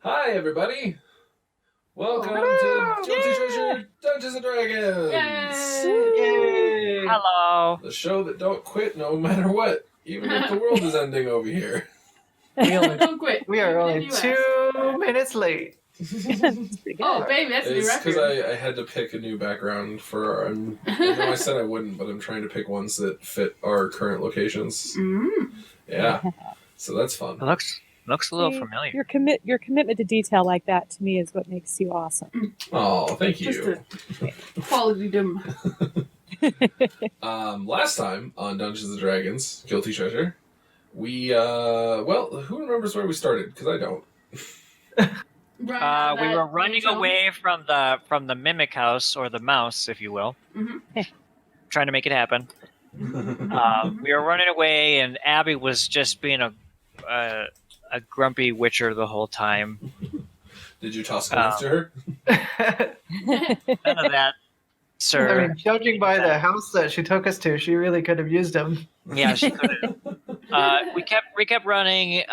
Hi, everybody. Welcome to Guilty Treasure Dungeons and Dragons. Yay! Hello. The show that don't quit no matter what, even if the world is ending over here. Don't quit. We are Even only if you 2 minutes late. Oh, baby, that's a new It's record. because I had to pick a new background for our... I know I said I wouldn't, but I'm trying to pick ones that fit our current locations. Yeah. So that's fun. It looks a little familiar. Your commitment to detail like that to me is what makes you awesome. Oh, thank you. Just a quality dim. Last time on Dungeons and Dragons, Guilty Treasure, we, who remembers where we started? Because I don't. We were running away from the mimic house, or the mouse, if you will. Mm-hmm. Trying to make it happen. We were running away, and Abby was just being a grumpy witcher the whole time. Did you toss coins to her? None of that, sir. I mean, judging by the house that she took us to, she really could have used them. Yeah, she couldn't. We kept running.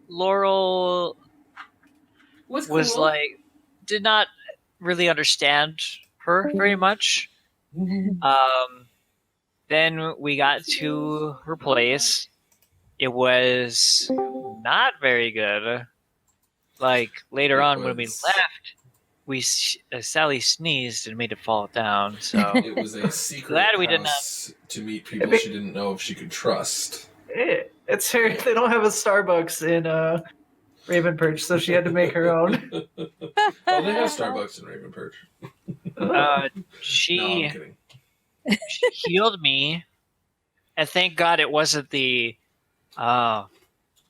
Laurel was cool. did not really understand her very much. Then we got to her place. It was not very good. Like later on when we left, Sally sneezed and made it fall down. So It was a secret Glad we did house to meet people she didn't know if she could trust. It's her. They don't have a Starbucks in Ravenperch, so she had to make her own. Oh, they have Starbucks in Ravenperch. No, I'm she kidding. healed me, and thank God it wasn't the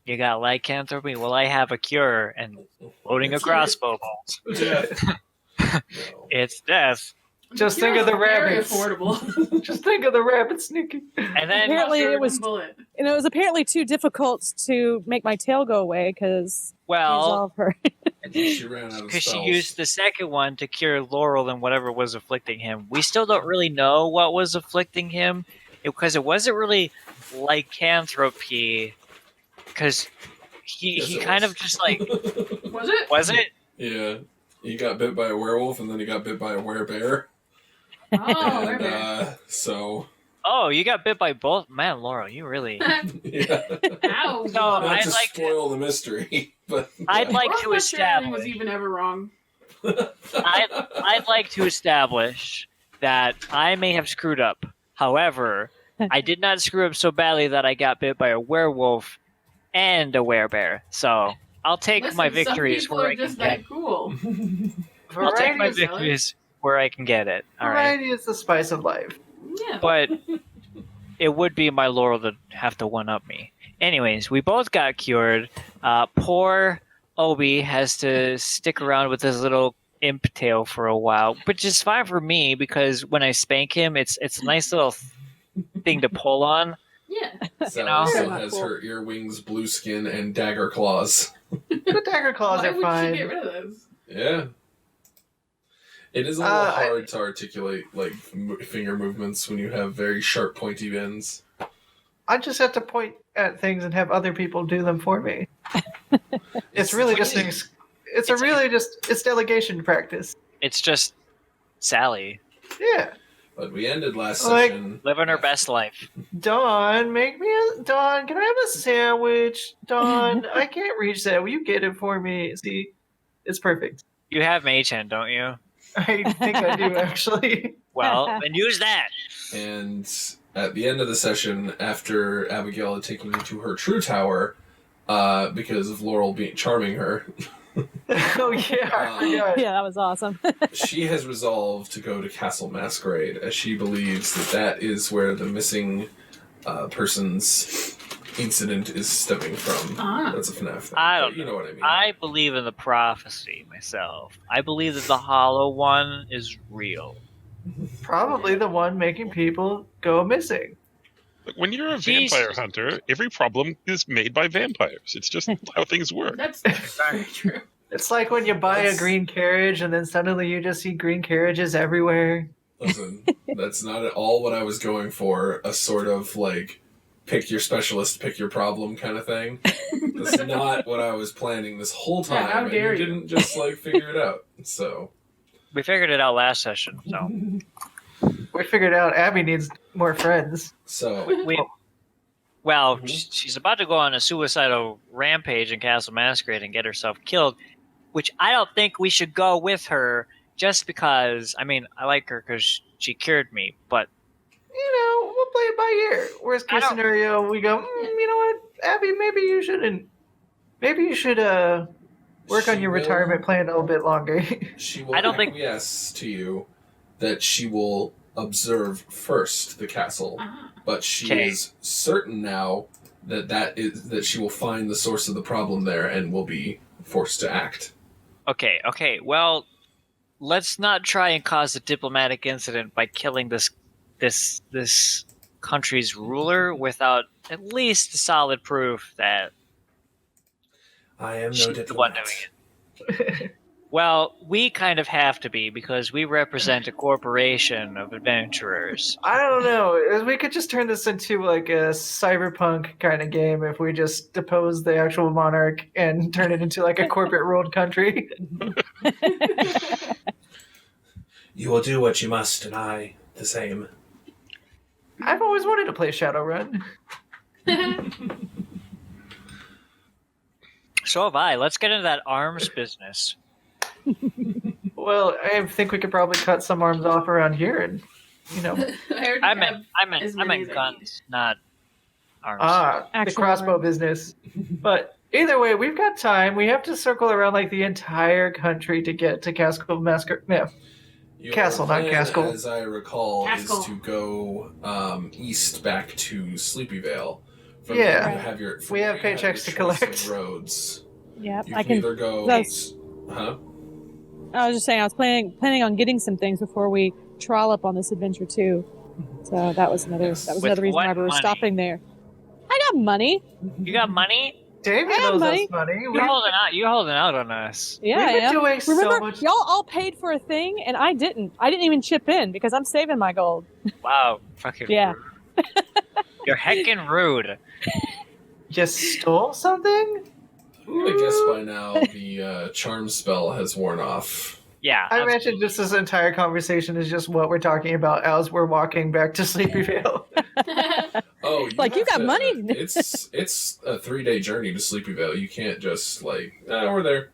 you got lycanthropy. Well, I have a cure, and loading a crossbow bolt. Death. No. It's death. Just think of the very rabbits. affordable. Just think of the rabbit sneaking. And then Apparently it was, bullet. and it was apparently too difficult to make my tail go away because well, her. She ran out of because she spells. used the second one to cure Laurel and whatever was afflicting him. We still don't really know what was afflicting him because it wasn't really lycanthropy. Because he kind of just like Was it? Yeah. He got bit by a werewolf and then he got bit by a werebear. Oh, And so oh, you got bit by both. Man, Laurel, you really. yeah. Ow. So Not I'd to like spoil the mystery, but I'd like I'm to not sure anything was establish. even ever wrong. I'd like to establish that I may have screwed up. However, I did not screw up so badly that I got bit by a werewolf and a werebear. So I'll take Listen, my victories some people where are I can just get. that cool. I'll take my Variety is, victories where I can get it. All right, variety is the spice of life. Yeah. but it would be my Laurel to have to one up me. Anyways, we both got cured. Poor Obi has to stick around with his little imp tail for a while, which is fine for me because when I spank him, it's a nice little thing to pull on. Yeah. Sally know? still Very has cool. her earwings, blue skin, and dagger claws. The dagger claws Why are would fine. she get rid of those? Yeah. It is a little I- hard to articulate like finger movements when you have very sharp, pointy ends. I just have to point at things and have other people do them for me. It's really just it's delegation practice. It's just Sally Yeah. But we ended last Like- session. living her best life. Dawn, Dawn, can I have a sandwich? Dawn, I can't reach that. Will you get it for me? See, it's perfect. You have Mage Hand, don't you? I think I do, actually. Well, then use that. And at the end of the session, after Abigail had taken me to her true tower, because of Laurel charming her, Oh, yeah, I forgot. Yeah, that was awesome. she has resolved to go to Castle Masquerade, as she believes that is where the missing person's incident is stemming from. Ah. That's a FNAF thing. I but don't you know what I mean. I believe in the prophecy myself. I believe that the Hollow One is real. Probably the one making people go missing. Look, when you're a Jeez. vampire hunter, every problem is made by vampires. It's just how things work. That's very true. It's like when you buy a green carriage and then suddenly you just see green carriages everywhere. Listen, that's not at all what I was going for. A sort of like pick your specialist, pick your problem kind of thing. That's not what I was planning this whole time. Yeah, how and dare you you. didn't just figure it out. So We figured it out last session, so We figured out Abby needs more friends. well, Mhm. she's about to go on a suicidal rampage in Castle Masquerade and get herself killed, which I don't think we should go with her just because, I mean, I like her because she cured me, but We'll play it by ear. Worst I case don't- scenario, we go, you know what, Abby, maybe you shouldn't. Maybe you should work on She your will- retirement plan a little bit longer. She will I don't think- acquiesce to you that she will observe first the castle, Ah. but she Okay. is certain now that she will find the source of the problem there and will be forced to act. okay, well, let's not try and cause a diplomatic incident by killing this country's ruler without at least solid proof that I am she's the one doing it. Well, we kind of have to be because we represent a corporation of adventurers. I don't know. We could just turn this into like a cyberpunk kind of game if we just depose the actual monarch and turn it into like a corporate ruled country. You will do what you must, and I the same. I've always wanted to play Shadowrun. So have I. Let's get into that arms business. Well, I think we could probably cut some arms off around here and, I already I have meant as many as I guns, not arms. the Actual crossbow arms. business. But either way, we've got time. We have to circle around like the entire country to get to Castle Masquerade. Yeah. Your Castle, not plan, Castle. as I recall, Castle. is to go east back to Sleepyvale. From Yeah. there you have your, from We there have you paychecks to your choice collect. of roads. Yep, You I can can. either go. that's- Huh? I was just saying I was planning on getting some things before we trollop on this adventure too. So that was another Yes. With reason why what we were money? stopping there. I got money. You got money? Damien I have knows money. us money. You're holding out. You're holding out on us. Yeah, We've I been am. doing so Remember, much. y'all all paid for a thing, and I didn't. I didn't even chip in because I'm saving my gold. Wow, fucking Yeah. rude. You're heckin' rude. You stole something? I guess by now the charm spell has worn off. Yeah. I imagine just this entire conversation is just what we're talking about as we're walking back to Sleepyvale. Oh, Like, you have got to- money? It's a 3-day journey to Sleepyvale. You can't just we're there.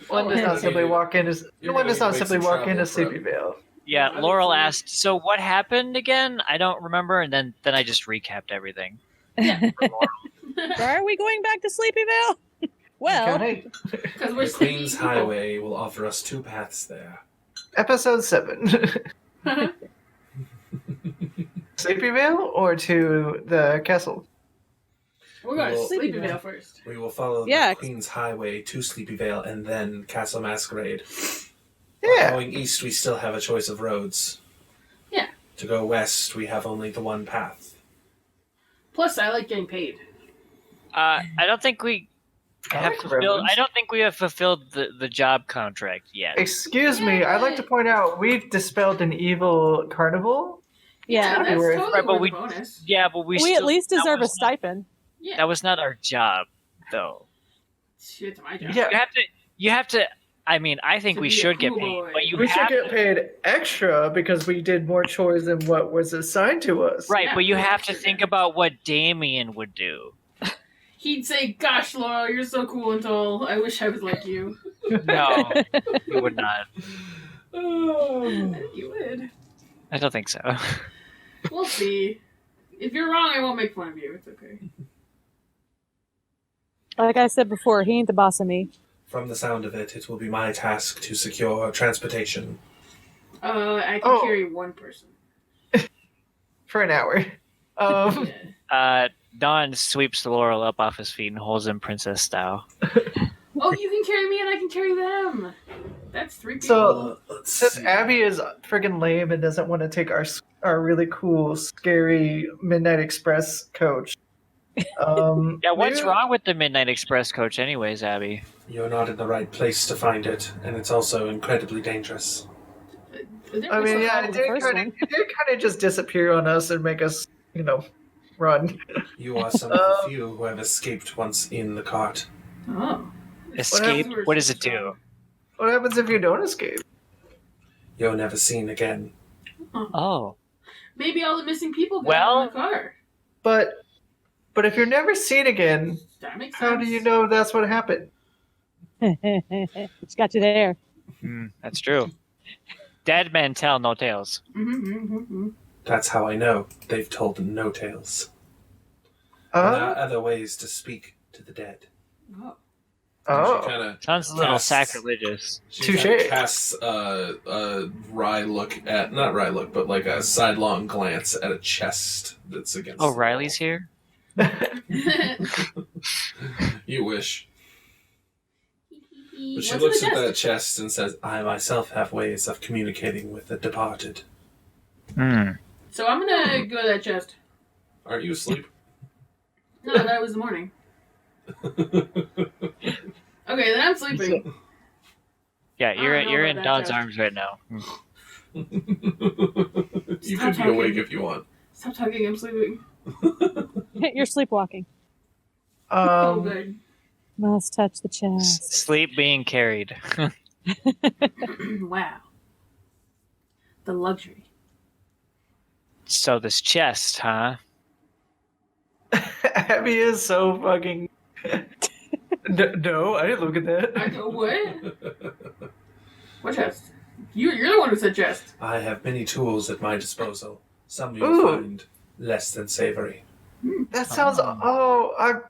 One does yeah. not simply walk into. You're One gonna does not make simply some walk into travel prep. Sleepyvale. Yeah, Yeah, Laurel obviously. asked, so what happened again? I don't remember, and then I just recapped everything. Why are we going back to Sleepyvale? Well, Okay. Because we're The Queen's sleepy Highway will offer us 2 paths there. Episode 7. people. Sleepyvale or to the castle? We're going to Well- Sleepyvale first. We will follow Yeah. the Queen's Highway to Sleepyvale and then Castle Masquerade. Yeah. Going east, we still have a choice of roads. Yeah. To go west, we have only the one path. Plus, I like getting paid. I don't think we I have like fulfilled. roads. I don't think we have fulfilled the job contract yet. Excuse me, I'd like to point out we've dispelled an evil carnival. yeah, that's worth- totally Right, but worth we- a bonus. Yeah, but we still, at least that deserve a was not- stipend. Yeah. That was not our job, though. Shit's my job. Yeah. You have to. I mean, I think To we be a should get cool paid, boy. but you We should have get paid extra because we did more chores than what was assigned to us. right. Yeah, but you we have to should think get- about what Damien would do. He'd say, "Gosh, Laura, you're so cool and tall. I wish I was like you." No, he would not. You would. I don't think so. We'll see. If you're wrong, I won't make fun of you. It's okay. Like I said before, he ain't the boss of me. From the sound of it, it will be my task to secure transportation. I can Oh. carry one person. For an hour. Yeah. Don sweeps the Laurel up off his feet and holds him princess style. Oh, you can carry me and I can carry them. That's 3 people. So, Let's since see. Abby is friggin' lame and doesn't want to take our really cool, scary Midnight Express coach. Yeah, what's maybe- wrong with the Midnight Express coach, anyways, Abby? You're not in the right place to find it, and it's also incredibly dangerous. There I was mean, some- yeah, the first one. it did kind of just disappear on us and make us, run. You are some of the few who have escaped once in the cart. Oh. Escape? happens- What does it do? What happens if you don't escape? You're never seen again. Oh. Maybe all the missing people got Well- in the car. But if you're never seen again, That makes how sense. do you know that's what happened? It's got you there. That's true. Dead men tell no tales. That's how I know they've told no tales. There are other ways to speak to the dead. Oh. Oh. She kind of Sounds a little sacrilegious. Touche. casts a wry look at, not wry look, but like a sidelong glance at a chest that's against. Oh, the Riley's here? wall. You wish. But she What's looks in at the that chest? chest and says, I myself have ways of communicating with the departed. So I'm gonna go to that chest. Aren't you asleep? No, that was the morning. Okay, then I'm sleeping. Yeah, I you're don't know you're about in that Don's chest. arms right now. You could be talking. awake if you want. Stop talking, I'm sleeping. You're sleepwalking. Oh, good. Must touch the chest. Sleep being carried. Wow. The luxury. So this chest, huh? Abby is so fucking. No, I didn't look at that. I go, what? What chest? You're the one who said chest. I have many tools at my disposal. Some you'll Ooh. find less than savory. That sounds. Oh,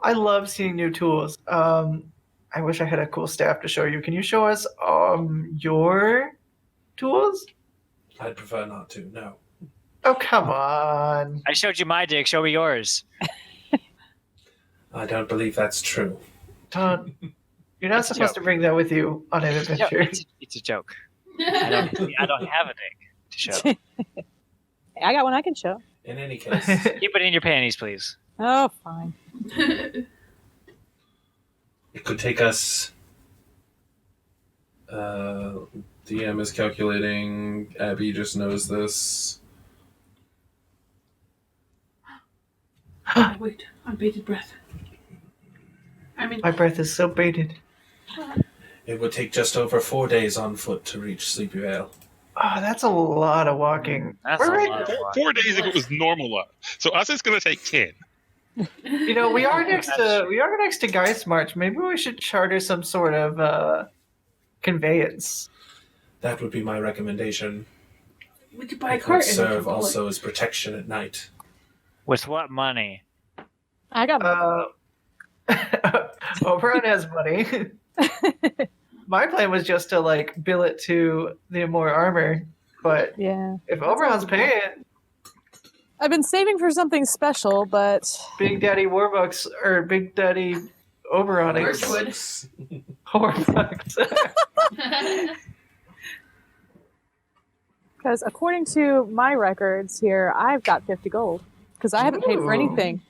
I love seeing new tools. I wish I had a cool staff to show you. Can you show us your tools? I'd prefer not to, no. Oh, come on. I showed you my dick. Show me yours. I don't believe that's true. Don't. You're not It's a supposed to joke. bring that with you on an No, adventure. it's a joke. I don't have a dick to show. I got one I can show. In any case, Keep it in your panties, please. Oh, fine. it could take us... DM is calculating. Abby just knows this. Wait, on bated breath. I mean, My breath is so baited. It would take just over 4 days on foot to reach Sleepy Vale. Oh, that's a lot of walking. That's We're a right- lot. 4 days if it was normal life. So us is going to take 10. You know, we are next to Geist March. Maybe we should charter some sort of conveyance. That would be my recommendation. we could buy a It cart would and serve also as protection at night. With what money? I got Oberon has money. My plan was just to like bill it to the more armor, but yeah. if Oberon's paying, I've been saving for something special, but Big Daddy Warbucks or Big Daddy Oberon Birchwood. Warbucks. because according to my records here, I've got 50 gold because I haven't paid for Ooh. anything.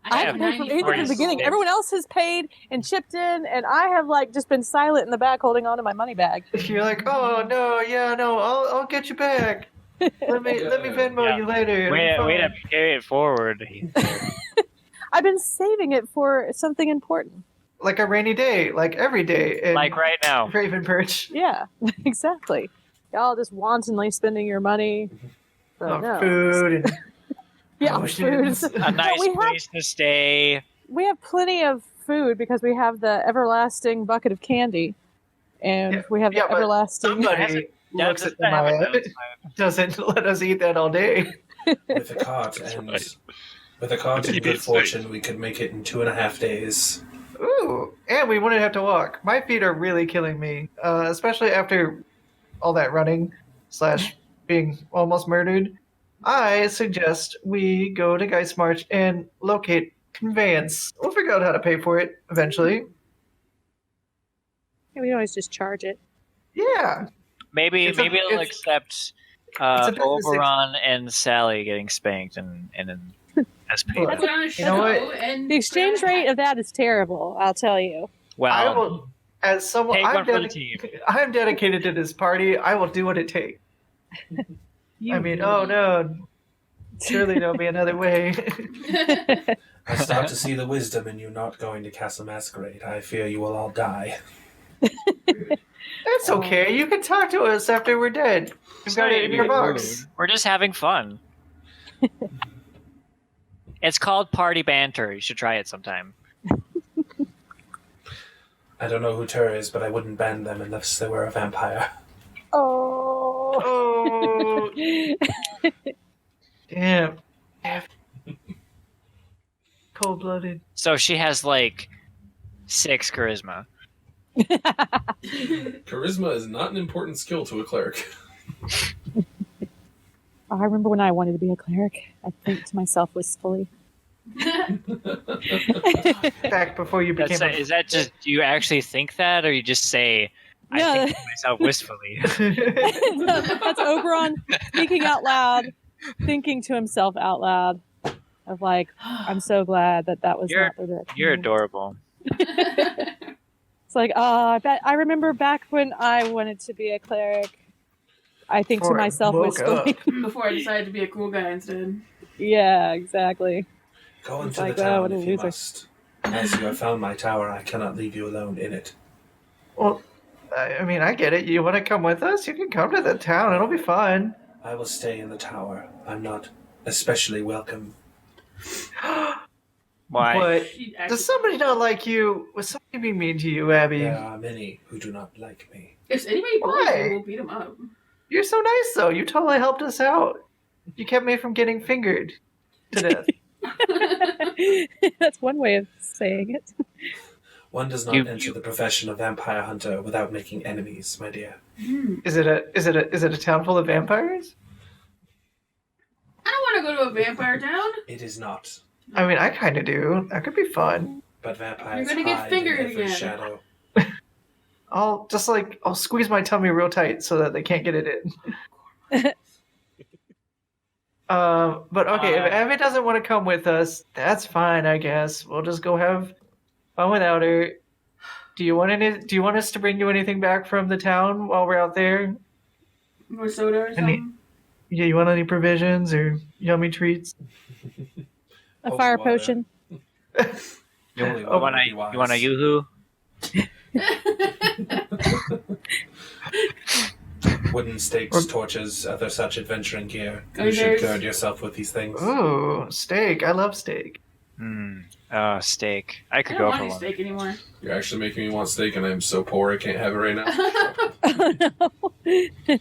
I haven't paid for 94 anything from the beginning. gold. Everyone else has paid and chipped in, and I have like just been silent in the back, holding on to my money bag. You're like, oh no, yeah, no, I'll get you back. Let me Venmo Yeah. you later. Way It'll be to fine. carry it forward. I've been saving it for something important. Like a rainy day, like every day. In Like right now. Raven Perch. Yeah, exactly. Y'all just wantonly spending your money. But On no. food and Yeah, potions. food. A nice we have- place to stay. We have plenty of food because we have the everlasting bucket of candy, and Yeah, we have yeah, the but everlasting. Somebody looks That's at the map, doesn't let us eat that all day. With a cart and right. with a cart and Keep it good fortune, we could make it in 2.5 days. Ooh, and we wouldn't have to walk. My feet are really killing me, especially after all that running / being almost murdered. I suggest we go to Geist March and locate conveyance. We'll figure out how to pay for it eventually. We can always just charge it. Yeah. Maybe It's a- maybe it'll it's- accept a business Oberon and Sally getting spanked and then as Well, payment. Put on a You show know what? and The exchange rate of that is terrible. I'll tell you. Well, I will, as someone, take I'm, one for the team. I'm dedicated to this party. I will do what it takes. I mean, oh no. Surely there'll be another way. I start to see the wisdom in you not going to Castle Masquerade. I fear you will all die. That's okay. You can talk to us after we're dead. You've got it in your box. We're just having fun. It's called party banter. You should try it sometime. I don't know who Tur is, but I wouldn't ban them unless they were a vampire. Oh. Damn. Cold-blooded. So she has like 6 charisma. Charisma is not an important skill to a cleric. I remember when I wanted to be a cleric. I think to myself wistfully. Back before you became Is that just, do you actually think that, or you just say, I No. think to myself wistfully? No, that's Oberon speaking out loud, thinking to himself out loud, of like, I'm so glad that was not the direction. You're adorable. It's like, I remember back when I wanted to be a cleric. I think Before to I myself woke wistfully. Before I decided to be a cool guy instead. Yeah, exactly. Go It's into like, the oh, town what a if you loser. must. As you have found my tower, I cannot leave you alone in it. Well, I mean, I get it. You want to come with us? You can come to the town. It'll be fun. I will stay in the tower. I'm not especially welcome. Why? But She actually- does somebody not like you? Was somebody being mean to you, Abby? There are many who do not like me. If anybody bullies Why? you, we'll beat him up. You're so nice, though. You totally helped us out. You kept me from getting fingered to death. That's one way of saying it. One does not You- enter the profession of vampire hunter without making enemies, my dear. Is it a town full of vampires? I don't want to go to a vampire town. It is not. I mean, I kind of do. That could be fun. But vampires You're gonna get hide fingered in every again. shadow. I'll squeeze my tummy real tight so that they can't get it in. But okay, if Abby doesn't want to come with us, that's fine, I guess. We'll just go have fun without her. Do you want us to bring you anything back from the town while we're out there? More soda or something. Yeah, you want any provisions or yummy treats? A Holy fire water. potion. Holy You water want would be wise. a yoo-hoo? Wooden stakes, torches, other such adventuring gear. You Gummy should bears. gird yourself with these things. Ooh, steak. I love steak. Steak. I I could don't go want for any one. steak anymore. You're actually making me want steak, and I'm so poor I can't have it right now. Oh, no.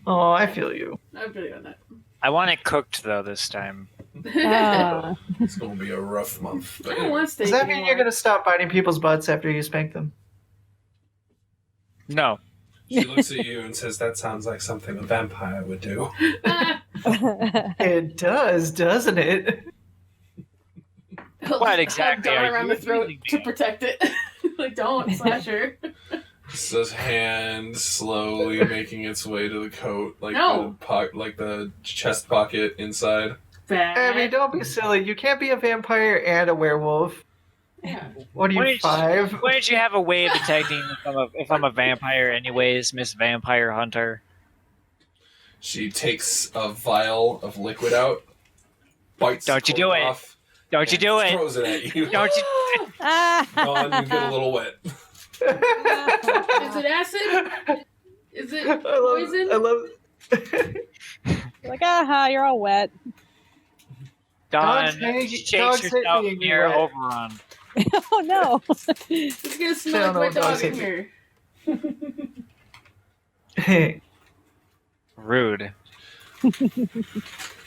Oh, I feel you. I'm really on that. I want it cooked though this time. Ah. It's going to be a rough month. I But don't anyway. want steak Does that mean anymore. you're gonna stop biting people's butts after you spank them? No. She looks at you and says, "That sounds like something a vampire would do." It does, doesn't it? What exactly Down are around you the throat feeling, to man? protect it. Like, don't slash her. It's his hand slowly making its way to the coat, like No. like the chest pocket inside. Bad. Abby, don't be silly. You can't be a vampire and a werewolf. Yeah. What are you, Wouldn't 5? Wouldn't you have a way of detecting if I'm a vampire anyways, Miss Vampire Hunter? She takes a vial of liquid out, bites. Don't the you do cork it. off, Don't you and do it. Throws it at you. Don't you? Gone, you get a little wet. Is it acid? Is it poison? I love Like, aha, you're all wet. Dawn Dogs hate- shakes dogs hate herself being near wet. Oberon. Oh, no. It's gonna smell No, like my no, dog dogs in hate here. Rude.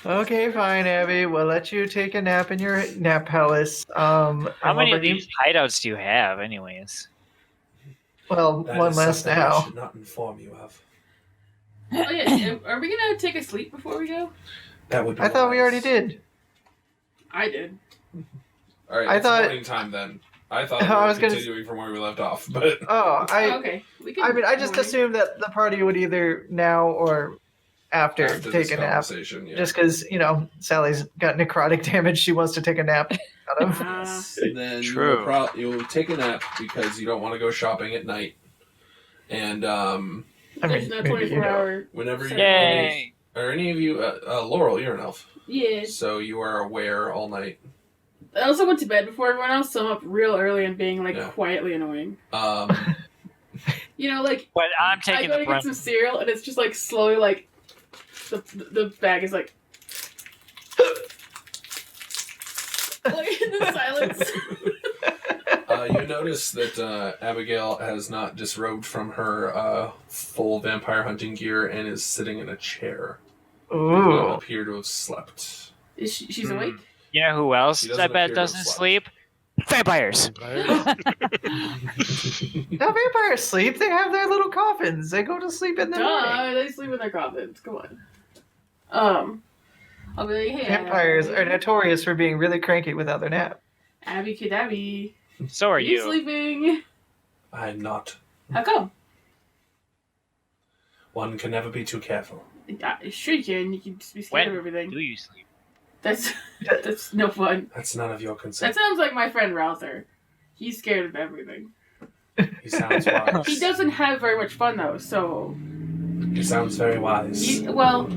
Okay, fine, Abby. We'll let you take a nap in your nap palace. How many of these hideouts do you have, anyways? Well, That one is less something I now. should not inform you of. Oh yeah, are we gonna take a sleep before we go? That would be I thought we wise. already did. I did. All right, I it's thought- morning time then. I thought we I were was gonna- continuing from where we left off, but Oh, Oh, okay. We can. I mean, I just morning. assumed that the party would either now or after, after take this a nap. conversation, yeah. Just because, Sally's got necrotic damage she wants to take a nap out of. Then True. you'll take a nap because you don't want to go shopping at night. And I There's mean, no maybe, 24-hour. whenever you Yay! Are any of you... Laurel, you're an elf. Yeah. So you are aware all night. I also went to bed before everyone else, so I'm up real early and being, like, Yeah. quietly annoying. You know, like... But I'm I taking go the to get brunt. some cereal, and it's just, like, slowly, like... The bag is, like... like, in the silence. You notice that Abigail has not disrobed from her full vampire hunting gear and is sitting in a chair. Does not Ooh. appear to have slept. Is she's awake? You know who else He doesn't I bet appear to have doesn't slept. sleep? Vampires. Now vampires sleep. They have their little coffins. They go to sleep in the morning. They sleep in their coffins. Come on. I'll be like, hey, Vampires are notorious for being really cranky without their nap. Abby Kadabi. So are you. Sleeping? I'm not. How come? One can never be too careful. Sure you can. You can just be When scared of everything. do you sleep? That's no fun. That's none of your concern. That sounds like my friend Routher. He's scared of everything. He sounds wise. He doesn't have very much fun though, so... He sounds very wise. Well,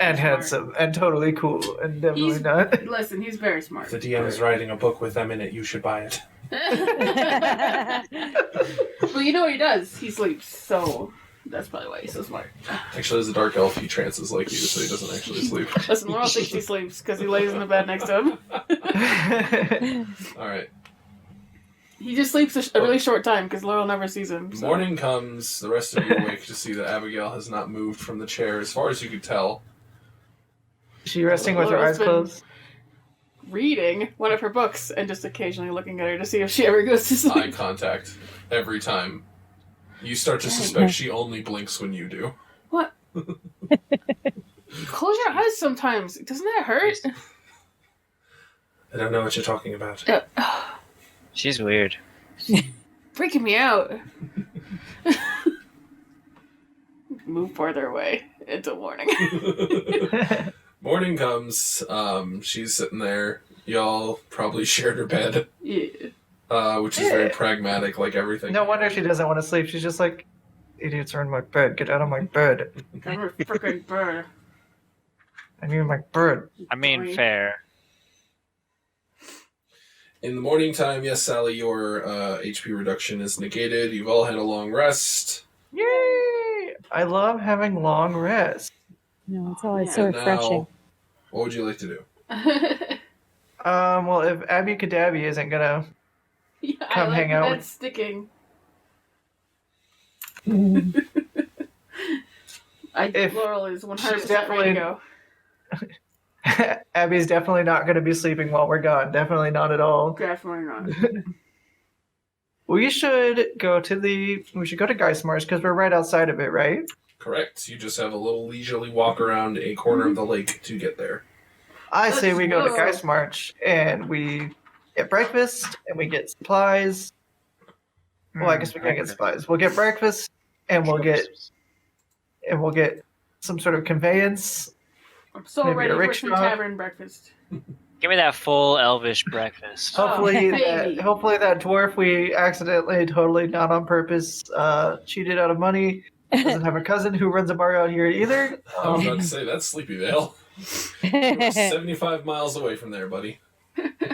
And handsome. And totally cool. And definitely He's- not. listen, he's very smart. If the DM is writing a book with them in it, you should buy it. Well, you know what he does? He sleeps, so that's probably why he's so smart. Actually, as a dark elf, he trances like you, so he doesn't actually sleep. Listen, Laurel thinks he sleeps because he lays in the bed next to him. Alright. He just sleeps a really short time because Laurel never sees him. So. Morning comes, the rest of you awake to see that Abigail has not moved from the chair, as far as you could tell. Is she resting with her Laurel's eyes been- closed? Reading one of her books and just occasionally looking at her to see if she ever goes to Eye sleep. contact. Every time. You start to suspect she only blinks when you do. What? Close your eyes sometimes. Doesn't that hurt? I don't know what you're talking about. She's weird. Freaking me out. Move farther away until morning. Morning comes, she's sitting there. Y'all probably shared her bed, Yeah. which is very pragmatic, like everything. No wonder she doesn't want to sleep. She's just like, idiots are in my bed. Get out of my bed. I'm a freaking bird. I need my bed. I mean, Sorry. fair. In the morning time, yes, Sally, your HP reduction is negated. You've all had a long rest. Yay! I love having long rests. No, it's always Yeah. so And refreshing. now, what would you like to do? Well, if Abby Kadabi isn't gonna, Yeah, Come I like hang out that with- sticking. If Laurel is 100% she's ready to go. Abby's definitely not gonna be sleeping while we're gone. Definitely not at all. Definitely not. We should go to Geismarsh because we're right outside of it, right? Correct. You just have a little leisurely walk around a corner of the lake to get there. I say we go to Let's Geismarsh and we get breakfast and we get supplies. Well, I guess we can't get supplies. We'll get breakfast and we'll get some sort of conveyance. I'm so Maybe ready a for some rickshaw. tavern breakfast. Give me that full elvish breakfast. Hopefully, baby. that dwarf we accidentally, totally not on purpose, cheated out of money. Doesn't have a cousin who runs a bar out here either. I was about to say, that's Sleepyvale. You're 75 miles away from there, buddy.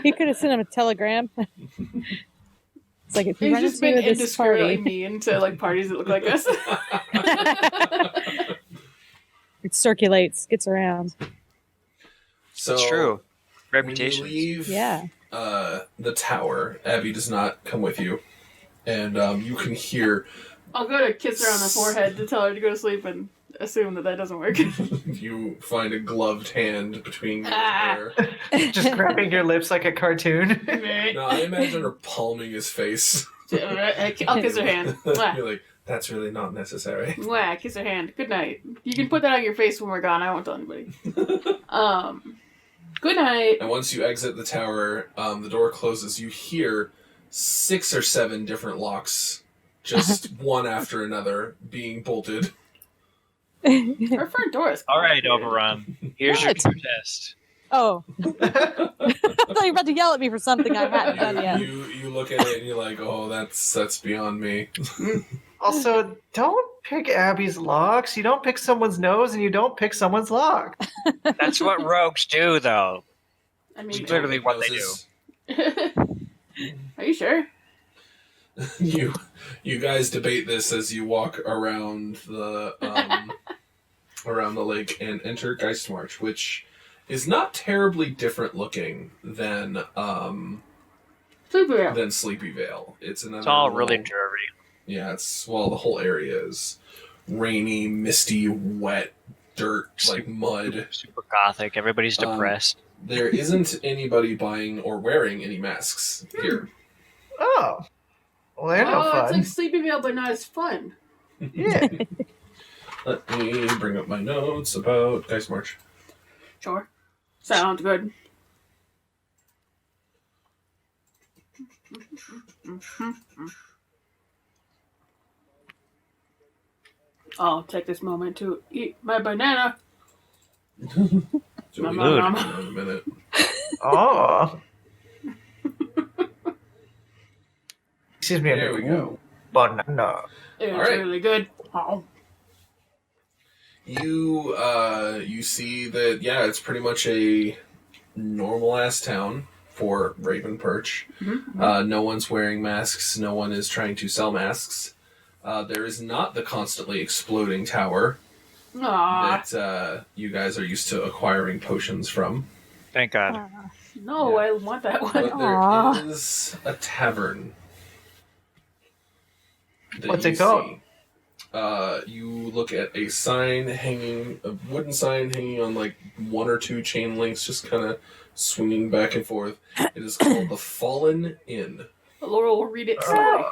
He could have sent him a telegram. It's like if you He's run just into been this indiscriminately party, mean to like parties that look like us. it circulates, gets around. So, It's true. when Reputation. you leave Yeah. the tower, Abby does not come with you. And you can hear I'll go to kiss her on the forehead to tell her to go to sleep and assume that doesn't work. you find a gloved hand between you Ah. and her. Just grabbing your lips like a cartoon. No, I imagine her palming his face. I'll kiss her hand. Mwah. You're like, that's really not necessary. Mwah, kiss her hand. Good night. You can put that on your face when we're gone. I won't tell anybody. Good night. And once you exit the tower, the door closes. You hear 6 or 7 different locks, just one after another, being bolted. Our front door is All right, complicated. Overrun. Here's your What? true test. Oh. I thought you were about to yell at me for something I hadn't done yet. You look at it and you're like, oh, that's beyond me. Also, don't pick Abby's locks. You don't pick someone's nose, and you don't pick someone's lock. That's what rogues do, though. I It's mean, literally what they do. Noses. are you sure? You guys debate this as you walk around the around the lake and enter Geistmarch, which is not terribly different looking than Sleepy Vale. It's another. It's all little- really dreary. Yeah, the whole area is rainy, misty, wet, dirt, like mud. Super gothic. Everybody's depressed. There isn't anybody buying or wearing any masks here. Oh. Well, they're no It's fun. like Sleepyville, but not as fun. Yeah. Let me bring up my notes about Geistmarch. Sure. Sounds good. I'll take this moment to eat my banana. So we Nom, can nom, do nom. that in a minute. Oh. Excuse me. There we go. Banana. It's All right. really good. Oh. You see that it's pretty much a normal ass town for Raven Perch. No one's wearing masks. No one is trying to sell masks. There is not the constantly exploding tower Aw. that you guys are used to acquiring potions from. Thank God. No, Yeah. I want that one. But Aw. there is a tavern. that What's you it called? see. You look at a wooden sign hanging on like one or two chain links, just kind of swinging back and forth. It is called the Fallen Inn. Laurel will read it slowly.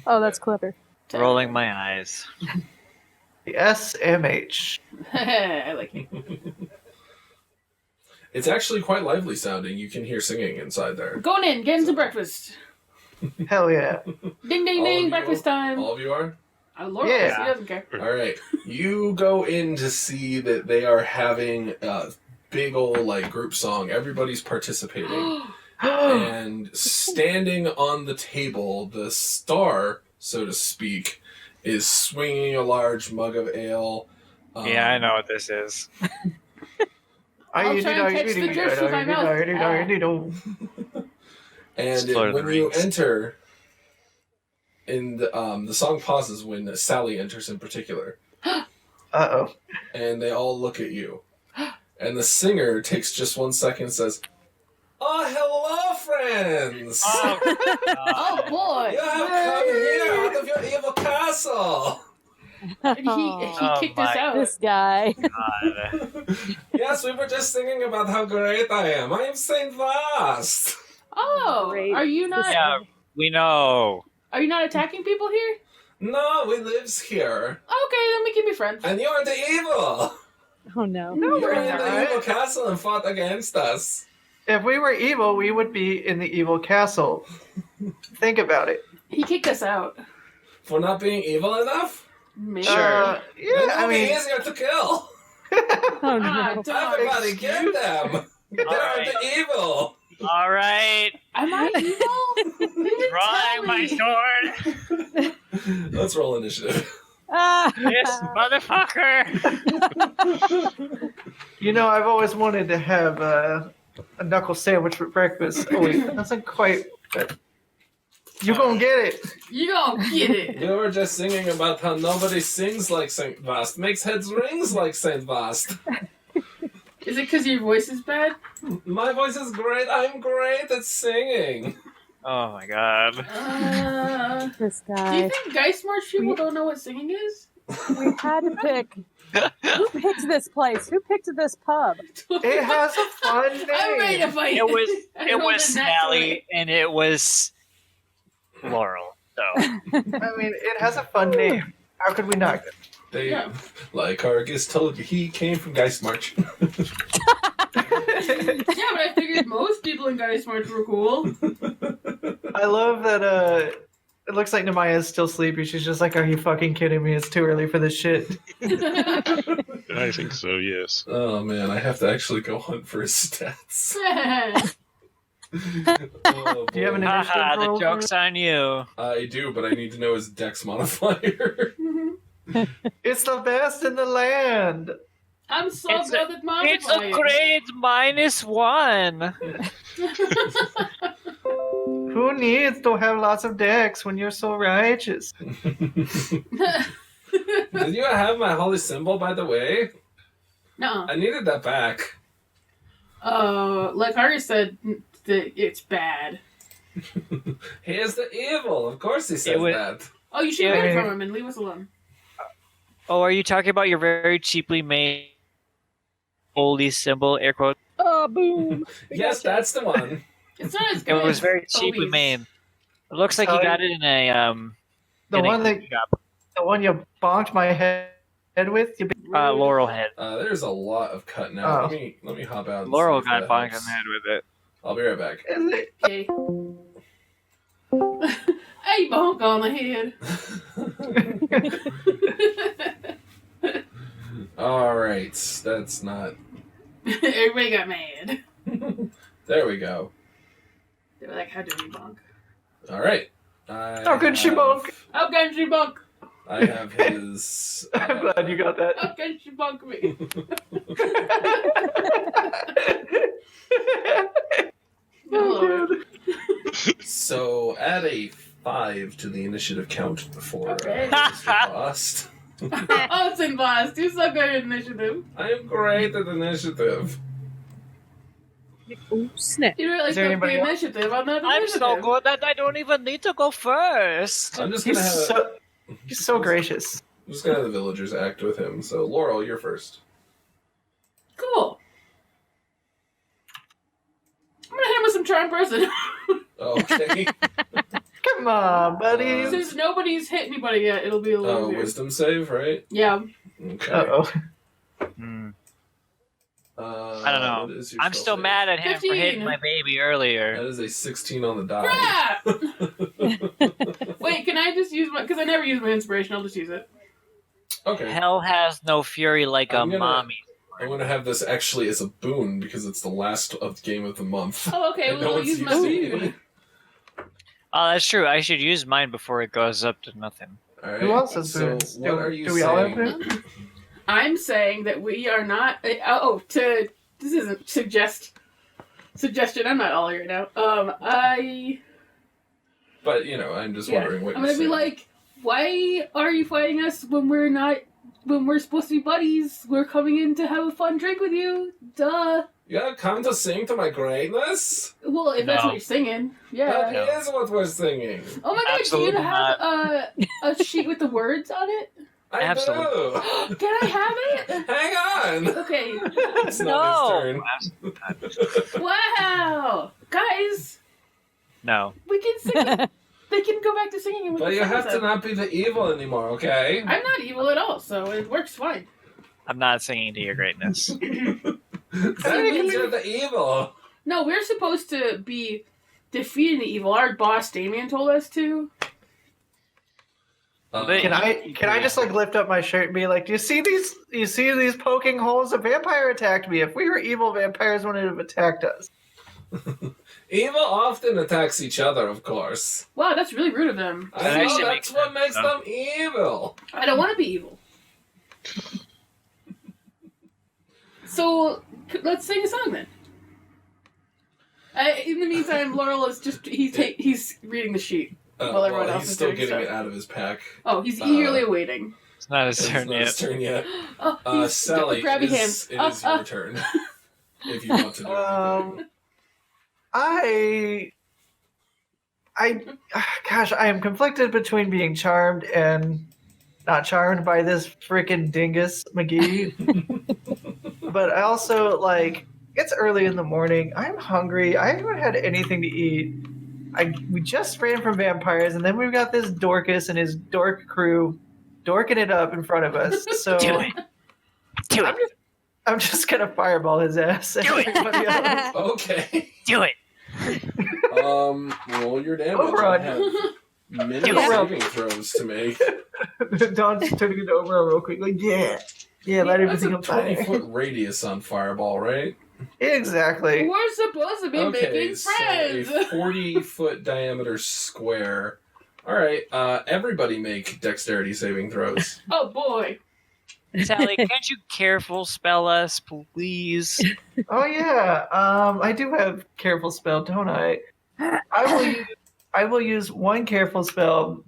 Oh, that's clever. Rolling my eyes. The SMH. I like it. It's actually quite lively sounding. You can hear singing inside there. Going in, getting some breakfast. Hell yeah. Ding, ding, All of ding, you- breakfast time. All of you are? Laurel, Yeah. he doesn't care. All right. You go in to see that they are having a big old like group song. Everybody's participating. And standing on the table, the star, so to speak, is swinging a large mug of ale. Yeah, I know what this is. I'll try and catch the drift with my mouth. And It's Lord of when the you Rings. enter, and the song pauses when Sally enters in particular, Uh-oh. and they all look at you. And the singer takes just 1 second and says, "Oh, hello, friends! Oh, Oh boy! You have come here out of your evil castle! And he Oh kicked us my out. This guy. God. Yes, we were just singing about how great I am. I am Saint Vast! Oh, Great. are you not? Yeah, we know. Are you not attacking people here? No, we lives here. Okay, then we can be friends. And you're the evil! Oh no. No, You're we're in the not. evil castle and fought against us. If we were evil, we would be in the evil castle. Think about it. He kicked us out. For not being evil enough? Maybe. Sure. Then Yeah, it I will be mean, easier to kill. Oh Ah, no. don't. Everybody get them! They're Alright. the evil! All right, Am I evil? You didn't tell drawing my me. sword. Let's roll initiative. Ah. This motherfucker. you know, I've always wanted to have a knuckle sandwich for breakfast. Oh wait, that doesn't quite. You gonna get it? You don't get it. We were just singing about how nobody sings like Saint Vast, makes heads rings like Saint Vast. Is it because your voice is bad? My voice is great, I'm great at singing. Oh my God. This Do you guy. think Geistmarch people don't know what singing is? We had to pick. Who picked this place? Who picked this pub? It has a fun name. I'm ready to fight. It was I it rolled was a nat 20. Sally and it was Laurel. So I mean, it has a fun name. How could we not? They, Yeah. like Argus told you, he came from Geistmarch. Yeah, but I figured most people in Geistmarch were cool. I love that. It looks like Namiah is still sleepy. She's just like, "Are you fucking kidding me? It's too early for this shit." I think so, yes. Oh man, I have to actually go hunt for his stats. Oh, Do you have an boy. haha, the roll? joke's on you. I do, but I need to know his dex modifier. It's the best in the land. I'm so It's good at modifying. It's a grade -1. Who needs to have lots of decks when you're so righteous? Did you have my holy symbol, by the way? No. I needed that back. Like Harry said, it's bad. He is the evil. Of course he says that. Oh, you should get it from him and leave us alone. Oh, are you talking about your very cheaply made holy symbol, air quote? Oh, boom. Yes, that's the one. It's not as It good. was very as cheaply Toby's. made. It looks like you got it in a The in a one that gift shop. the one you bonked my head with. You Laurel head. There's a lot of cutting out. Oh. Let me hop out. And Laurel see if got that bonked helps. on the head with it. I'll be right back. Is it? Okay. Hey, bonk on the head. All right, that's not. Everybody got mad. There we go. They were like, how do we bonk? All right. How can she bonk? How can she bonk? I have his. I'm glad you got that. How can she bonk me? Oh, dude. So add a 5 to the initiative count for Okay. Mr. Bost. Oh, it's in Boss. You're so good at initiative. I am great at initiative. Oh, snap. You really Is there took the anybody else? initiative on that I'm initiative. so good that I don't even need to go first. I'm just gonna He's so gracious. I'm just gonna have the villagers act with him. So Laurel, you're first. Cool. I'm gonna hit him with some charm person. Okay. Come on, buddy. Since nobody's hit anybody yet, it'll be a little weird. Wisdom save, right? Yeah. Okay. Uh-oh. Hmm. I don't know. What is your I'm spell still save? mad at him for 15. hitting my baby earlier. That is a 16 on the die. Crap! Wait, can I just use my... Because I never use my inspiration, I'll just use it. Okay. Hell has no fury like a I'm gonna- mommy. I'm gonna have this actually as a boon because it's the last of game of the month. Oh, okay, And well, I'll use my using boon. it. Oh, that's true. I should use mine before it goes up to nothing. All right. Who else has so boons? what are you do we all have saying? boons? I'm saying that we are not... This isn't suggestion, I'm not all here now. But you know, I'm just wondering what I'm you're gonna be saying. like, why are you fighting us when we're not... When we're supposed to be buddies? We're coming in to have a fun drink with you. Duh. You gotta come to sing to my greatness? Well, if that's No. what you're singing. Yeah. That is what we're singing. Oh my god, Absolutely do you have a sheet with the words on it? I Absolutely. do. Can I have it? Hang on. Okay. It's not his turn. Wow. Guys, No. we can sing. They can go back to singing. With But the you have to songs not be the evil anymore, okay? I'm not evil at all, so it works fine. I'm not singing to your greatness. That means you're the evil. No, we're supposed to be defeating the evil. Our boss Damien told us to. Can I just like lift up my shirt and be like, do you see these? You see these poking holes? A vampire attacked me. If we were evil, vampires wouldn't have attacked us. Evil often attacks each other, of course. Wow, that's really rude of them. I That know, actually that's makes what sense, makes though. them evil. I don't want to be evil. So let's sing a song then. In the meantime, Laurel is just he's reading the sheet. Well, everyone else he's is still doing getting stuff. it out of his pack. Oh, he's eagerly awaiting. It's not his It's turn not his yet. turn yet. Oh, he's Sally, grabby it hands. is your turn. If you want to do anything. Gosh, I am conflicted between being charmed and not charmed by this freaking dingus McGee. But I also like it's early in the morning. I'm hungry. I haven't had anything to eat. We just ran from vampires, and then we've got this Dorcas and his dork crew dorking it up in front of us. So Do it. Do it. I'm just gonna fireball his ass. And Do it. everybody else. Okay. Do it. Roll your damage. Overrun. I have many Do it. saving throws to make. Don's turning into overall real quick. Like, yeah, let That's everything a on fire. 20-foot radius on Fireball, right? Exactly. We're supposed to be Okay, making so friends. a 40-foot diameter square All right, everybody make dexterity saving throws. Oh boy. Sally, can't you careful spell us, please? Oh yeah, I do have careful spell, don't I? I will use one careful spell.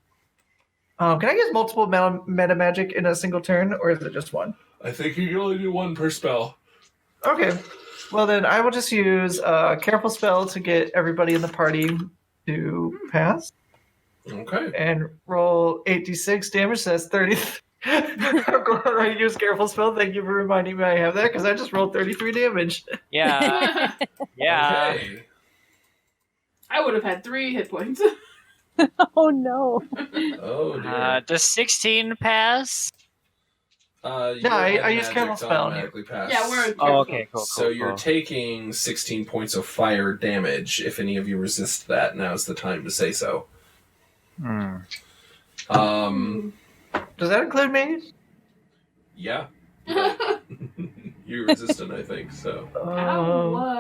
Can I use multiple meta magic in a single turn, or is it just one? I think you can only do one per spell. Okay. Well, then I will just use a careful spell to get everybody in the party to pass. Okay. And roll 8d6 damage, so that's 30. I'm glad I used careful spell. Thank you for reminding me I have that, because I just rolled 33 damage. Yeah. Yeah. Okay. I would have had 3 hit points. Oh no. Oh dear. Does 16 pass? Your I use magics careful spell. automatically pass. Yeah, we're Oh, okay, cool. So you're taking 16 points of fire damage. If any of you resist that, now's the time to say so. Hmm. Does that include me? Yeah. You're resistant, I think. So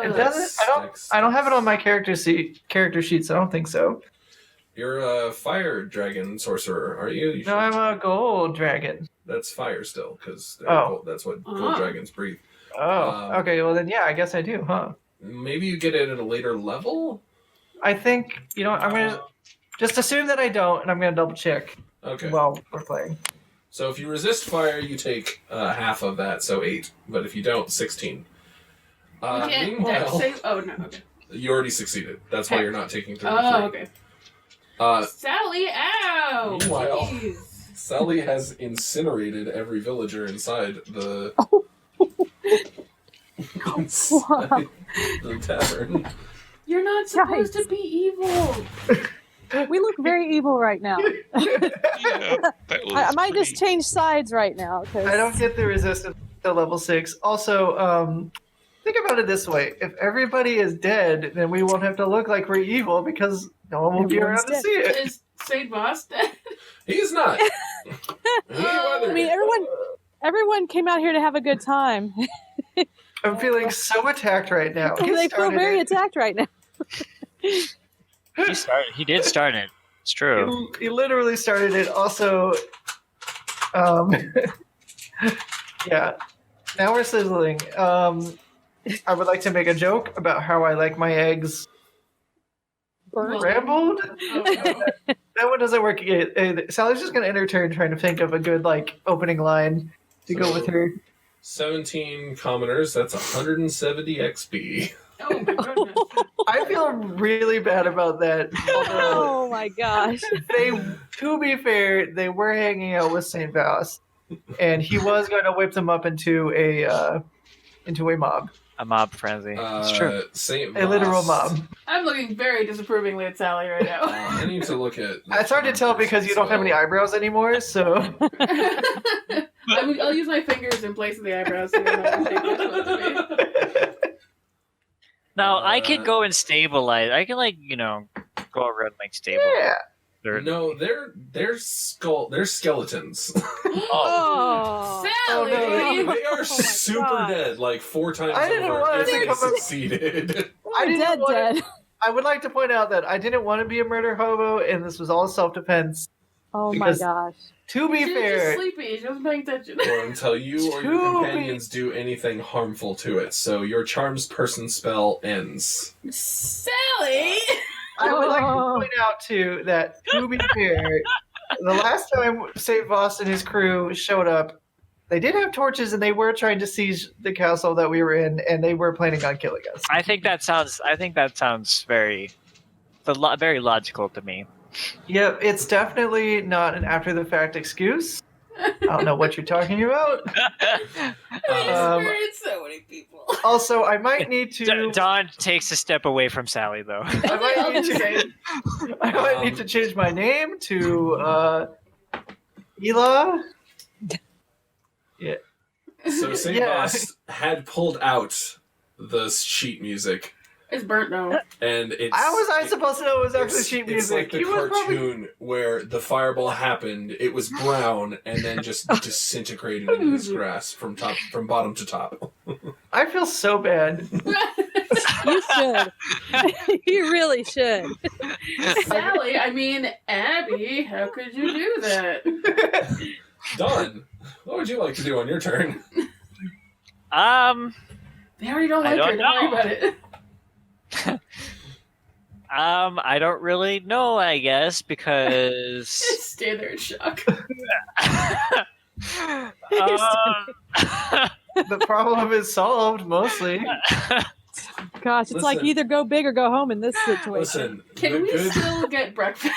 It doesn't. I don't have it on my character sheet, so I don't think so. you're a fire dragon sorcerer, are you? No, I'm a gold dragon. That's fire still, because that's what gold Uh-huh. dragons breathe. Oh, okay. Well, then, yeah, I guess I do, huh? Maybe you get it at a later level? I think, I'm going to just assume that I don't, and I'm going to double check Okay. while we're playing. So if you resist fire, you take half of that, so 8. But if you don't, 16. You can't dex Meanwhile, save. Oh no. Okay. you already succeeded. That's why you're not taking 33. Oh okay. Uh, Sally, ow! Meanwhile- Jeez. Sally has incinerated every villager inside the inside the tavern. You're not supposed to be evil. We look very evil right now. Yeah, that was I might pretty- just change sides right now. 'Cause I don't get the resistance to level 6. Also, think about it this way. If everybody is dead, then we won't have to look like we're evil, because no one will be Everyone's around to dead. see it. Is Saint Boss dead? He's not. I mean, everyone came out here to have a good time. I'm feeling so attacked right now. He They feel started very it. attacked right now. He did start it. It's true. He literally started it. Also, yeah. Now we're sizzling. I would like to make a joke about how I like my eggs Burnt. scrambled. Oh, That one doesn't work. Sally's just gonna end her turn trying to think of a good opening line to go with her. 17 commoners, that's 170 XP. oh my goodness. I feel really bad about that. Although Oh my gosh. to be fair, they were hanging out with Saint Vaus, and he was going to whip them up into a mob, A mob frenzy. It's true. Saint a literal Voss. mob. I'm looking very disapprovingly at Sally right now. I need to look at. It's hard to tell because you don't have any eyebrows anymore, so I'll use my fingers in place of the eyebrows. So they're not shaped they're supposed to Now I could go and stabilize. I can go around stabilize. yeah. No, they're skeletons. Oh. be. Oh, Sally! no. They are my super God. dead, like 4 times I didn't over want if to they come up- succeeded. I didn't Dead, want dead. I would like to point out that I didn't want to be a murder hobo, and this was all self-defense. Oh my Because- gosh. To be She's just fair, sleepy. She wasn't paying attention. Or until you or your To be- companions do anything harmful to it. So your charms person spell ends. Sally! I would like to point out too that to be fair, the last time St. Voss and his crew showed up, they did have torches and they were trying to siege the castle that we were in, and they were planning on killing us. I think that sounds very logical to me. Yep, it's definitely not an after-the-fact excuse. I don't know what you're talking about. I experienced so many people. Also, I might need to. Don takes a step away from Sally, though. I might need to change my name to Ela. So St. Yeah. Voss had pulled out the sheet music, It's burnt now. and it's. How was I supposed to know it was actually it's, sheet it's music? like the He was probably- cartoon where the fireball happened. It was brown and then just disintegrated into this grass from bottom to top. I I feel so bad. You should. You really should. Sally, I mean, Abby, how could you do that? Done. What would you like to do on your turn? They already don't I like her. don't Don't worry know. about it. I don't really know, I guess, because Just stay there in shock. The problem is solved mostly. Gosh, it's like Listen. either go big or go home in this situation. Listen, Can the we good, still get breakfast?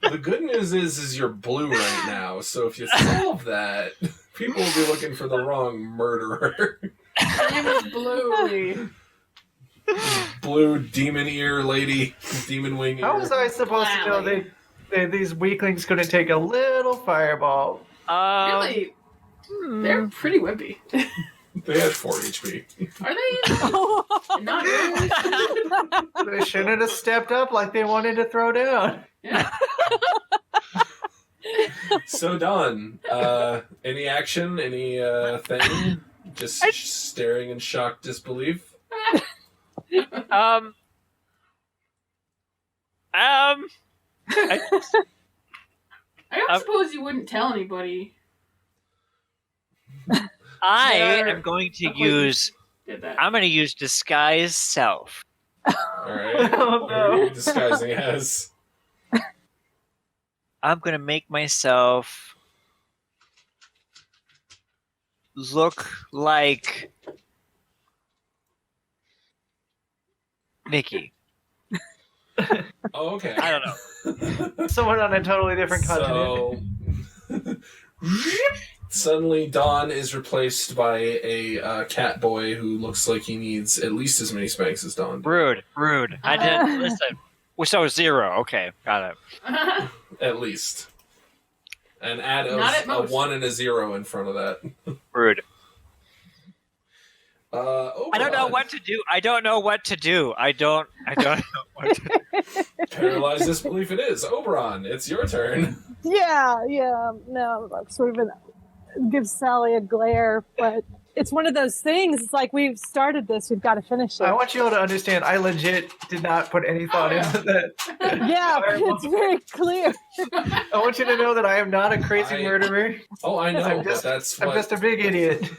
the good news is you're blue right now. So if you solve that, people will be looking for the wrong murderer. Her name is Bluey. Blue demon ear lady, demon wing ear. How was I supposed to know these weaklings couldn't take a little fireball? Really? They're pretty wimpy. They had 4 HP. Are they? Not really. They shouldn't have stepped up like they wanted to throw down. Yeah. So Don, any action, any thing? Just staring in shocked disbelief. I don't suppose you wouldn't tell anybody. I There. am going to Okay. use. Did that. I'm going to use disguise self. Alright. Oh, What are no. you disguising as? I'm going to make myself look like Nikki. Oh, okay. I don't know. Someone on a totally different continent. So suddenly Don is replaced by a cat boy who looks like he needs at least as many spanks as Don. Rude. I didn't listen. So 0. Okay, got it. At least. And add Not at a most. 1 and a 0 in front of that. Rude. Oberon. I don't know what to do. I don't know what to do. I don't know what to do. Paralyzed disbelief it is. Oberon, it's your turn. Yeah. No, I've sort of been give Sally a glare, but it's one of those things. It's like we've started this, we've got to finish it. I want you all to understand, I legit did not put any thought into that. Yeah, it's very clear. I want you to know that I am not a crazy murderer. Oh, I know, I'm but just- that's I'm what just a big idiot.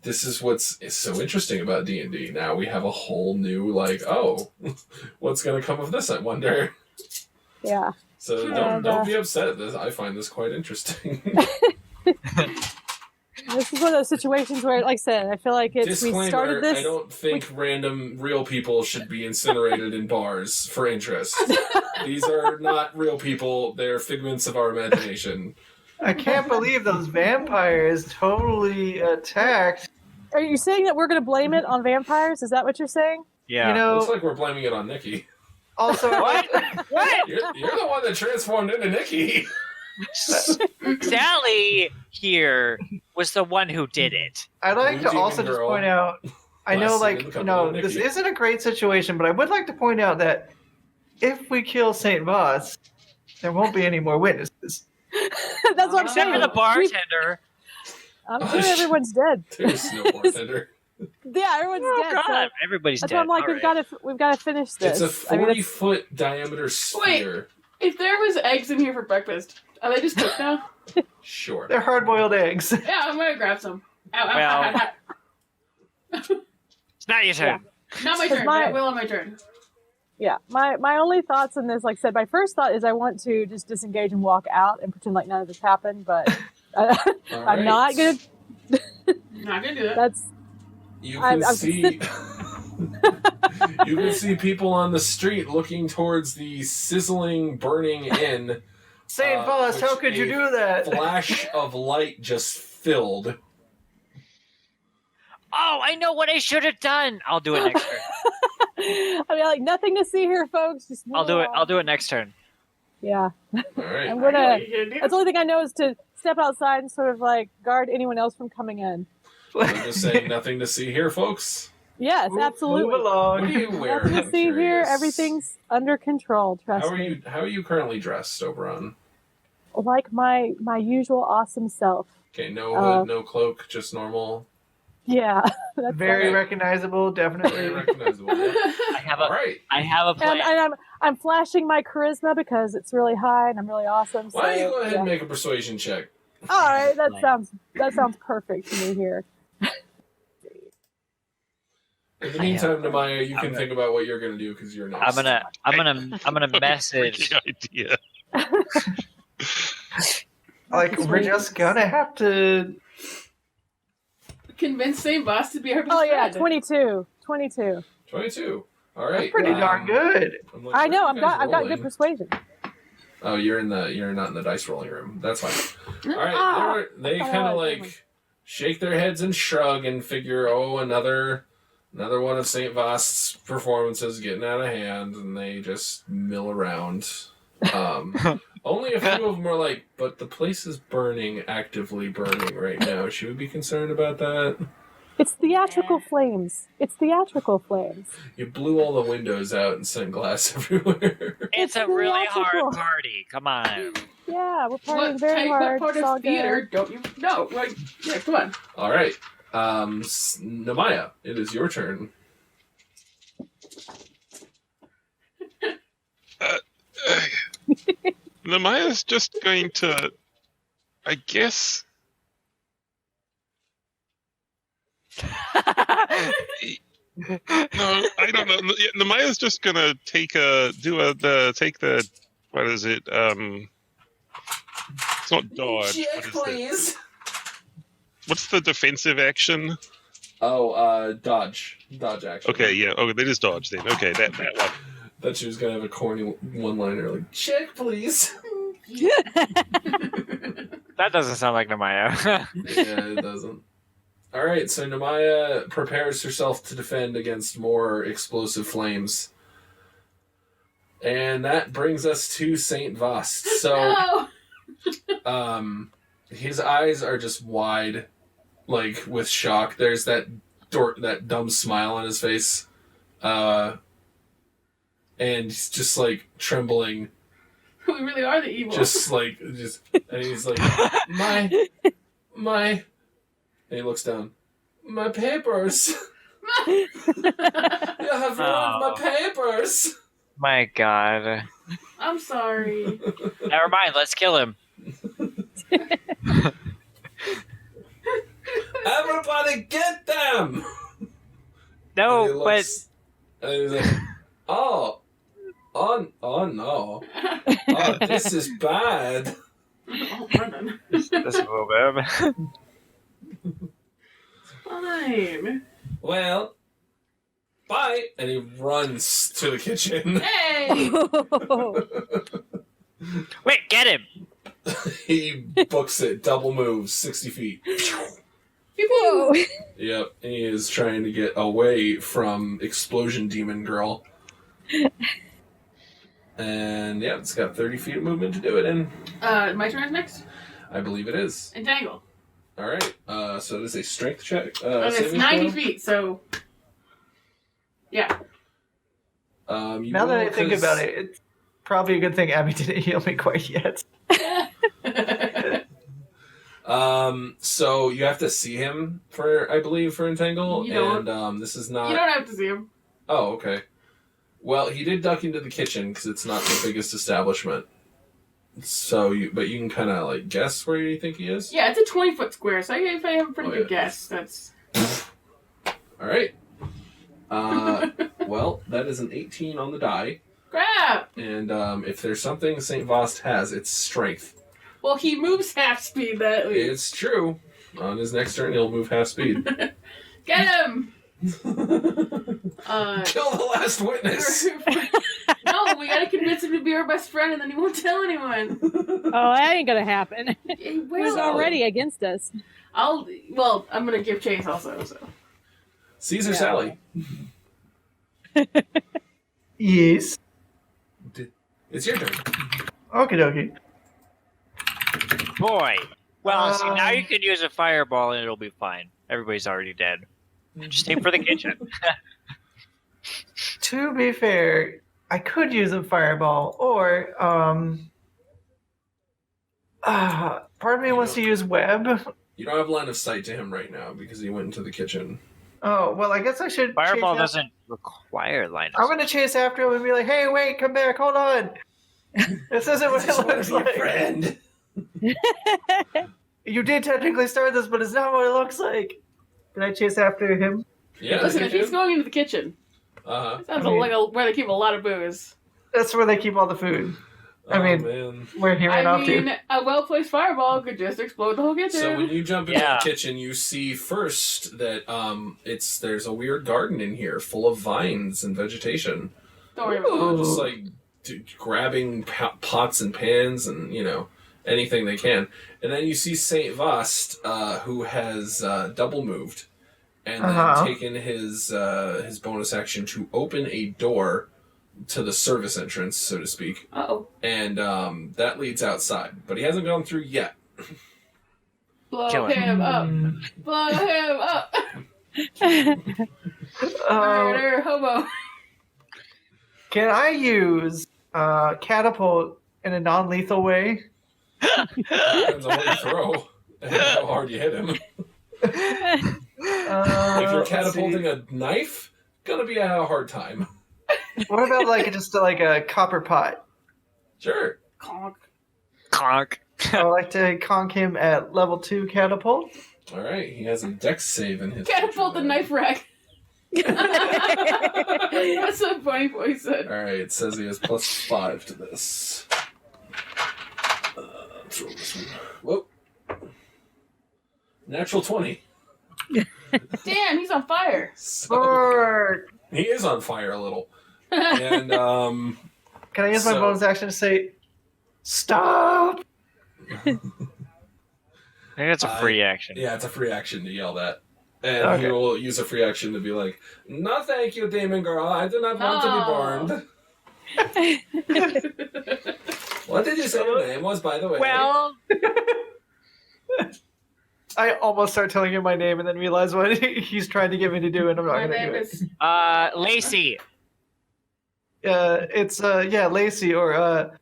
this is what's so interesting about D&D. Now we have a whole new what's going to come of this, I wonder. Yeah. So don't be upset. I find this quite interesting. This is one of those situations where, like I said, I feel like we Disclaimer, started this. I don't think random real people should be incinerated in bars for interest. These are not real people. They're figments of our imagination. I can't believe those vampires totally attacked. Are you saying that we're going to blame it on vampires? Is that what you're saying? Yeah. You know, Looks like we're blaming it on Nikki. also, What? You're the one that transformed into Nikki. Sally here was the one who did it. I'd like Blue to also demon just girl. point out, I know, Blasted in the company of this Nikki. isn't a great situation, but I would like to point out that if we kill St. Voss, there won't be any more witnesses. That's what I'm Except saying. for the bartender. I'm sure everyone's dead. There's no bartender. Yeah, everyone's Oh, dead. So God. Everybody's that's dead. why I'm like, All right. we've got to finish this. It's a I mean, 40-foot diameter sphere. If there was eggs in here for breakfast, are they just cooked now? Sure. They're hard-boiled eggs. Yeah, I'm gonna grab some. Ow, ow, Well- ow, ow, ow. It's not your turn. Not my turn. my- But it will on my turn. yeah, my only thoughts on this, like I said, my first thought is I want to just disengage and walk out and pretend like none of this happened, but All I'm right. not gonna. Not gonna do that. That's You can I'm see. You can see people on the street looking towards the sizzling, burning inn. St. Voss, how which could you a do that? Flash of light just filled. Oh, I know what I should have done. I'll do it next turn. I mean, like nothing to see here, folks. Just I'll do it. I'll do it next turn. Yeah, All right. I'm I know gonna. what you're gonna do. That's the only thing I know is to step outside and sort of like guard anyone else from coming in. I'm just saying, nothing to see here, folks. Yes, Move absolutely. What are along. you wearing? Nothing to I'm see here. curious. Everything's under control. Trust How are me. you? How are you currently dressed, Oberon? like my usual awesome self. Okay, no hood, no cloak, just normal. Yeah, that's Very Okay. recognizable, definitely. Very recognizable. Yeah. All right. I have a plan. And I'm flashing my charisma because it's really high and I'm really awesome. Why don't you so, go ahead yeah. and make a persuasion check? All right, that sounds perfect to me here. In the meantime, Namaya, you can think about what you're gonna do because you're next. I'm gonna message. Freaking idea. Like, we're just gonna have to. Convince St. Boss to be our best Oh yeah, friend. 22. 22. All right. That's pretty darn good. I'm like, I know. where are you guys I've got good rolling? persuasion. Oh, you're not in the dice rolling room. That's fine. All right. Ah, They I thought kind I of was like shake their heads and shrug and figure, oh, another one of Saint Vost's performances getting out of hand, and they just mill around. Only a few of them are like, but the place is actively burning right now. Should we be concerned about that? It's theatrical flames. It's theatrical flames. You blew all the windows out and sent glass everywhere. It's a really theatrical. hard party. Come on. Yeah, we're partying What very hard. part It's all of theater good. don't you know? Like, yeah, come on. All right. Namaya, it is your turn. Namaya's just going to, I guess. No, I don't know. Namaya's just gonna take the what is it? It's not dodge. Check, What is it? What's the defensive action? Oh, dodge action. Okay, yeah. Oh, that is dodge then. Okay, that one. Thought she was gonna have a corny one-liner like "check, please." That doesn't sound like Namaya. Yeah, it doesn't. All right, so Namaya prepares herself to defend against more explosive flames, and that brings us to Saint Vost. So, No! his eyes are just wide, like with shock. There's that dumb smile on his face, and he's just like trembling. We really are the evil. And he's like, my. And he looks down. My papers. You have ruined my papers. My God. I'm sorry. Never mind. Let's kill him. Everybody get them. And he No, looks- and he's like, oh no. Oh, this is bad. Oh, running. This is a little bit. Fine. Well, bye. And he runs to the kitchen. Hey! Wait, get him. He books it, double moves, 60 feet. Whoa. Yep, and he is trying to get away from Explosion Demon Girl. And yeah, it's got 30 feet of movement to do it in. My turn is next. I believe it is. Entangle. All right, so it is a strength check. And it's saving 90 throw. feet, so. Yeah. You Now that will, I think 'cause- about it, it's probably a good thing Abby didn't heal me quite yet. So you have to see him for Entangle, You don't. and this is not. You don't have to see him. Oh, okay. Well, he did duck into the kitchen because it's not the biggest establishment. So, but you can kind of like guess where you think he is. Yeah, it's a 20-foot square, so if I have a pretty Oh, good yeah. guess, that's. All right. Well, that is an 18 on the die, Crap! and if there's something Saint Vost has, it's strength. Well, he moves half speed, that least. It's true. On his next turn, he'll move half speed. Get him! Kill the last witness. No, we gotta convince him to be our best friend, and then he won't tell anyone. Oh, that ain't gonna happen. It He was will. already against us. I'm gonna give Chase also, so. Caesar Yeah. Sally. Yes. It's your turn. Okie dokie. Boy. Well, see, now Um, you can use a fireball and it'll be fine. Everybody's already dead. Just aim for the kitchen. To be fair, I could use a fireball, or Part of me wants to use web. You don't have line of sight to him right now because he went into the kitchen. Oh, well, I guess I should. Fireball doesn't require line of I'm sight. going to chase after him and be like, hey, wait, come back, hold on. This isn't what it looks like. Friend. You did technically start this, but it's not what it looks like. Can I chase after him? Yeah. Listen, if he's going into the kitchen, sounds like where they keep a lot of booze. That's where they keep all the food. I mean, man. where he ran off to. A well-placed fireball could just explode the whole kitchen. So when you jump into the kitchen, you see first that there's a weird garden in here full of vines and vegetation. Don't worry about Just like grabbing pots and pans and anything they can. And then you see Saint Vast, who has double moved and then taken his bonus action to open a door to the service entrance, so to speak. Uh-oh. And that leads outside, but he hasn't gone through yet. Blow him up. Blow him up. Murder hobo. Can I use catapult in a non-lethal way? Depends on what you throw and how hard you hit him. If you're catapulting a knife, gonna be a hard time. What about just like a copper pot? Sure. Conk. Conk. I would like to conk him at level 2 catapult. All right, he has a dex save in his. Catapult the knife rack. That's so funny what he said. All right, it says he has +5 to this. Throw this one. Whoop. Natural 20. Damn, he's on fire. So, he is on fire a little. And can I use my bonus action to say, stop? I think it's a free action. Yeah, it's a free action to yell that. And he will use a free action to be like, no thank you, demon girl. I do not want to be burned. What did you say your name was, by the way? Well... I almost start telling him my name and then realize what he's trying to get me to do, and I'm not going to do it. Lacey. It's Lacey or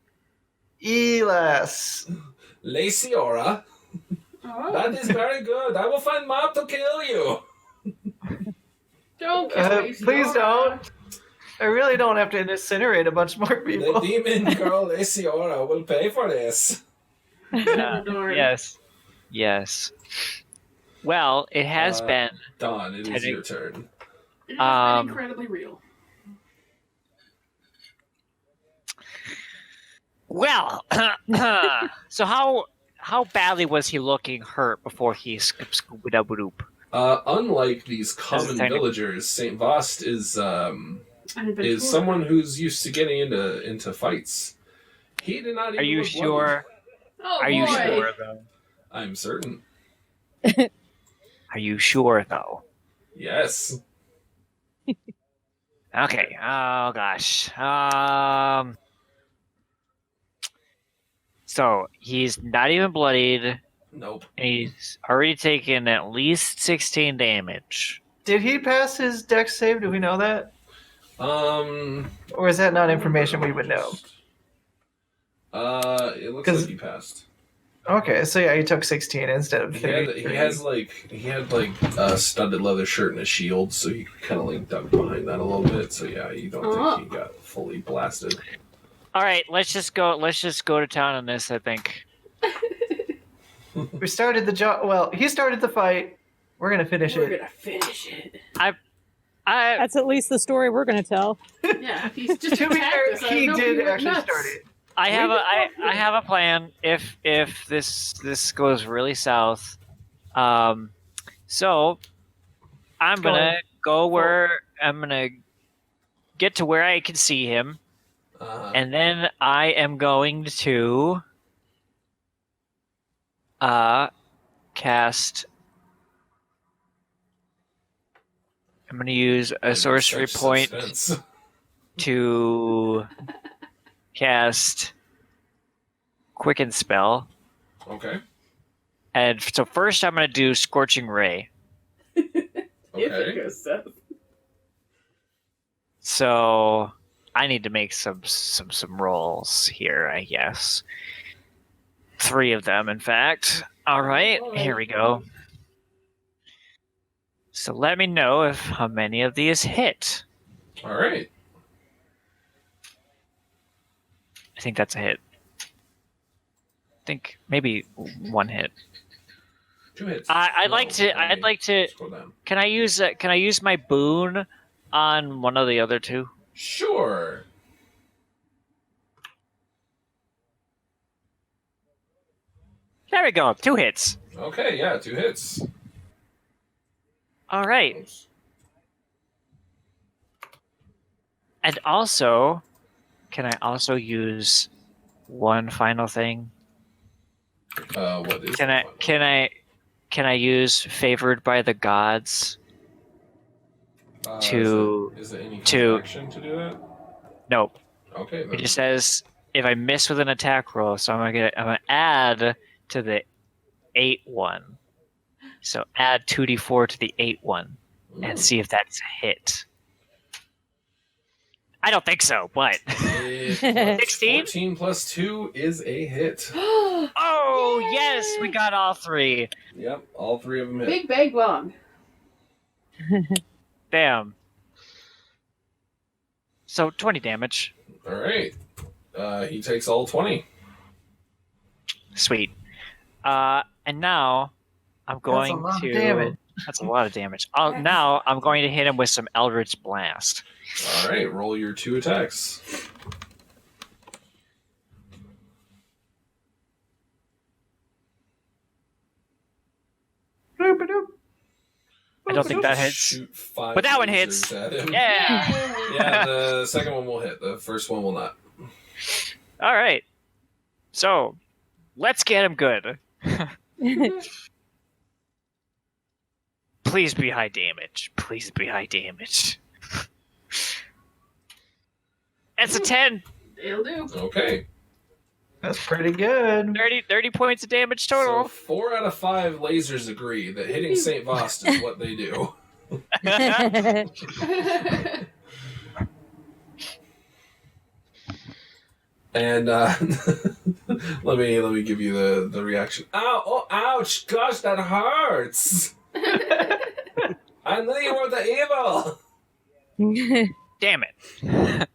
Elas. Lacey Aura. Oh. That is very good. I will find Mob to kill you. Don't kill Lacey please Aura. don't. I really don't have to incinerate a bunch more people. The demon girl Lacey Aura will pay for this. Yes. Yes. Well, it has been... Dawn, it is your turn. It has been incredibly real. Well, so how badly was he looking hurt before he scoop-a-doop? Unlike these common villagers, Saint Vast is someone who's used to getting into fights. He did not even Are you look sure? Oh, Are you sure, though? I'm certain. Are you sure, though? Yes. Okay. Oh, gosh. So, he's not even bloodied. Nope. And he's already taken at least 16 damage. Did he pass his dex save? Do we know that? Or is that not information we would know? It looks like he passed. Okay, so yeah, he took 16 instead of 30. He had a studded leather shirt and a shield, so he kind of dug behind that a little bit. So yeah, you don't think he got fully blasted. All right, let's just go to town on this, I think. We started the job. Well, he started the fight. We're gonna finish We're it. gonna finish it. That's at least the story we're going to tell. Yeah, he's just To be fair, attacked us. he did actually start it. I have a plan if this goes really south. So I'm gonna get to where I can see him, and then I am going to cast. I'm gonna use a sorcery point to cast Quicken Spell. Okay. And so first I'm going to do Scorching Ray. If it goes south. So I need to make some rolls here, I guess. 3 of them, in fact. All right, here we go. So let me know if how many of these hit. All right. I think that's a hit. I think maybe 1 hit. 2 hits. I'd like to. Scroll down. Can I use my boon on one of the other 2? Sure. There we go. 2 hits. Okay, yeah, 2 hits. All right. Oops. And also, can I also use one final thing? What is Can I use favored by the gods? Is it any to- action to do that? Nope. Okay. It just says if I miss with an attack roll, so I'm gonna add to the 8 one. So add 2d4 to the 8 one and see if that's a hit. I don't think so, but 16? 14 plus 2 is a hit. oh Yay! yes, we got all 3. Yep, all 3 of them hit. Big bang bong. Damn. So 20 damage. All right. He takes all 20. Sweet. And now I'm going That's a lot to. of damage. That's a lot of damage. Now I'm going to hit him with some Eldritch Blast. All right, roll your 2 attacks. I don't think that hits. Shoot 5 But that one lasers hits. at him. Yeah. Yeah, the second one will hit. The first one will not. All right. So let's get him good. Please be high damage. Please be high damage. That's a 10. It'll do. Okay. That's pretty good. 30 points of damage So total. 4 out of 5 lasers agree that hitting St. Vost is what they do. And let me give you the reaction. Ow! Oh, ouch! Gosh, that hurts. I knew you were the evil. Damn it.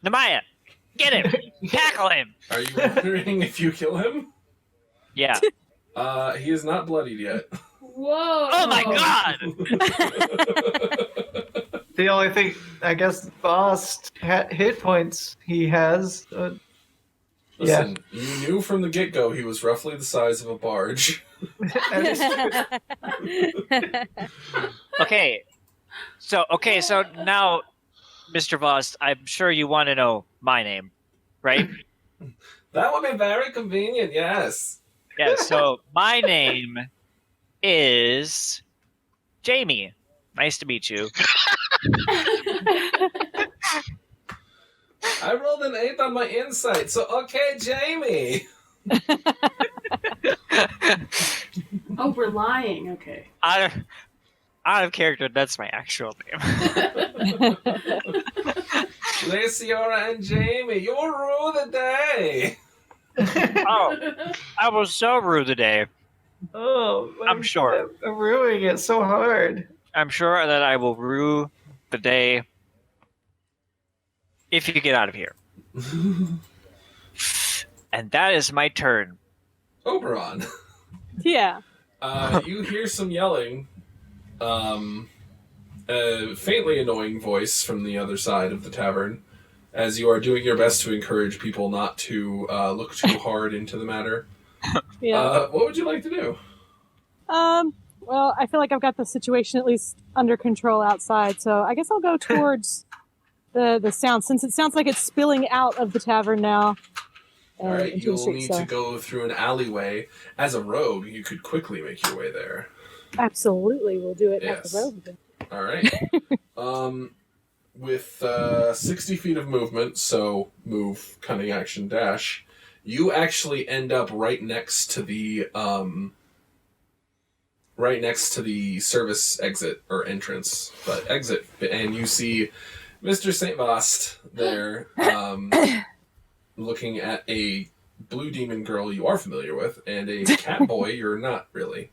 Namaya, get him. Tackle him. Are you wondering if you kill him? Yeah. He is not bloodied yet. Whoa! Oh my god. The only thing, I guess, boss hit points he has. Listen, you knew from the get-go he was roughly the size of a barge. Okay. So now, Mr. Voss, I'm sure you want to know my name, right? That would be very convenient, yes. Yeah, so my name is Jamie. Nice to meet you. I rolled an 8 on my insight, so okay, Jamie. Oh, we're lying. Okay. Out of character, that's my actual name. Laciora and Jamie, you will rule the day. Oh, I was so rude today. Oh, I'm sure. I'm ruining it so hard. I'm sure that I will rue the day if you get out of here. And that is my turn. Oberon, Yeah. you hear some yelling, a faintly annoying voice from the other side of the tavern, as you are doing your best to encourage people not to look too hard into the matter. Yeah. What would you like to do? Well, I feel like I've got the situation at least under control outside, so I guess I'll go towards the sound, since it sounds like it's spilling out of the tavern now. All right, into the you'll street, need so. to go through an alleyway. As a rogue, you could quickly make your way there. Absolutely, we'll do it Yes. at the road. All right. With 60 feet of movement, so move, cunning action, dash, you actually end up right next to the service exit or entrance, but exit, and you see Mr. St. Vost there, looking at a blue demon girl you are familiar with, and a cat boy you're not really.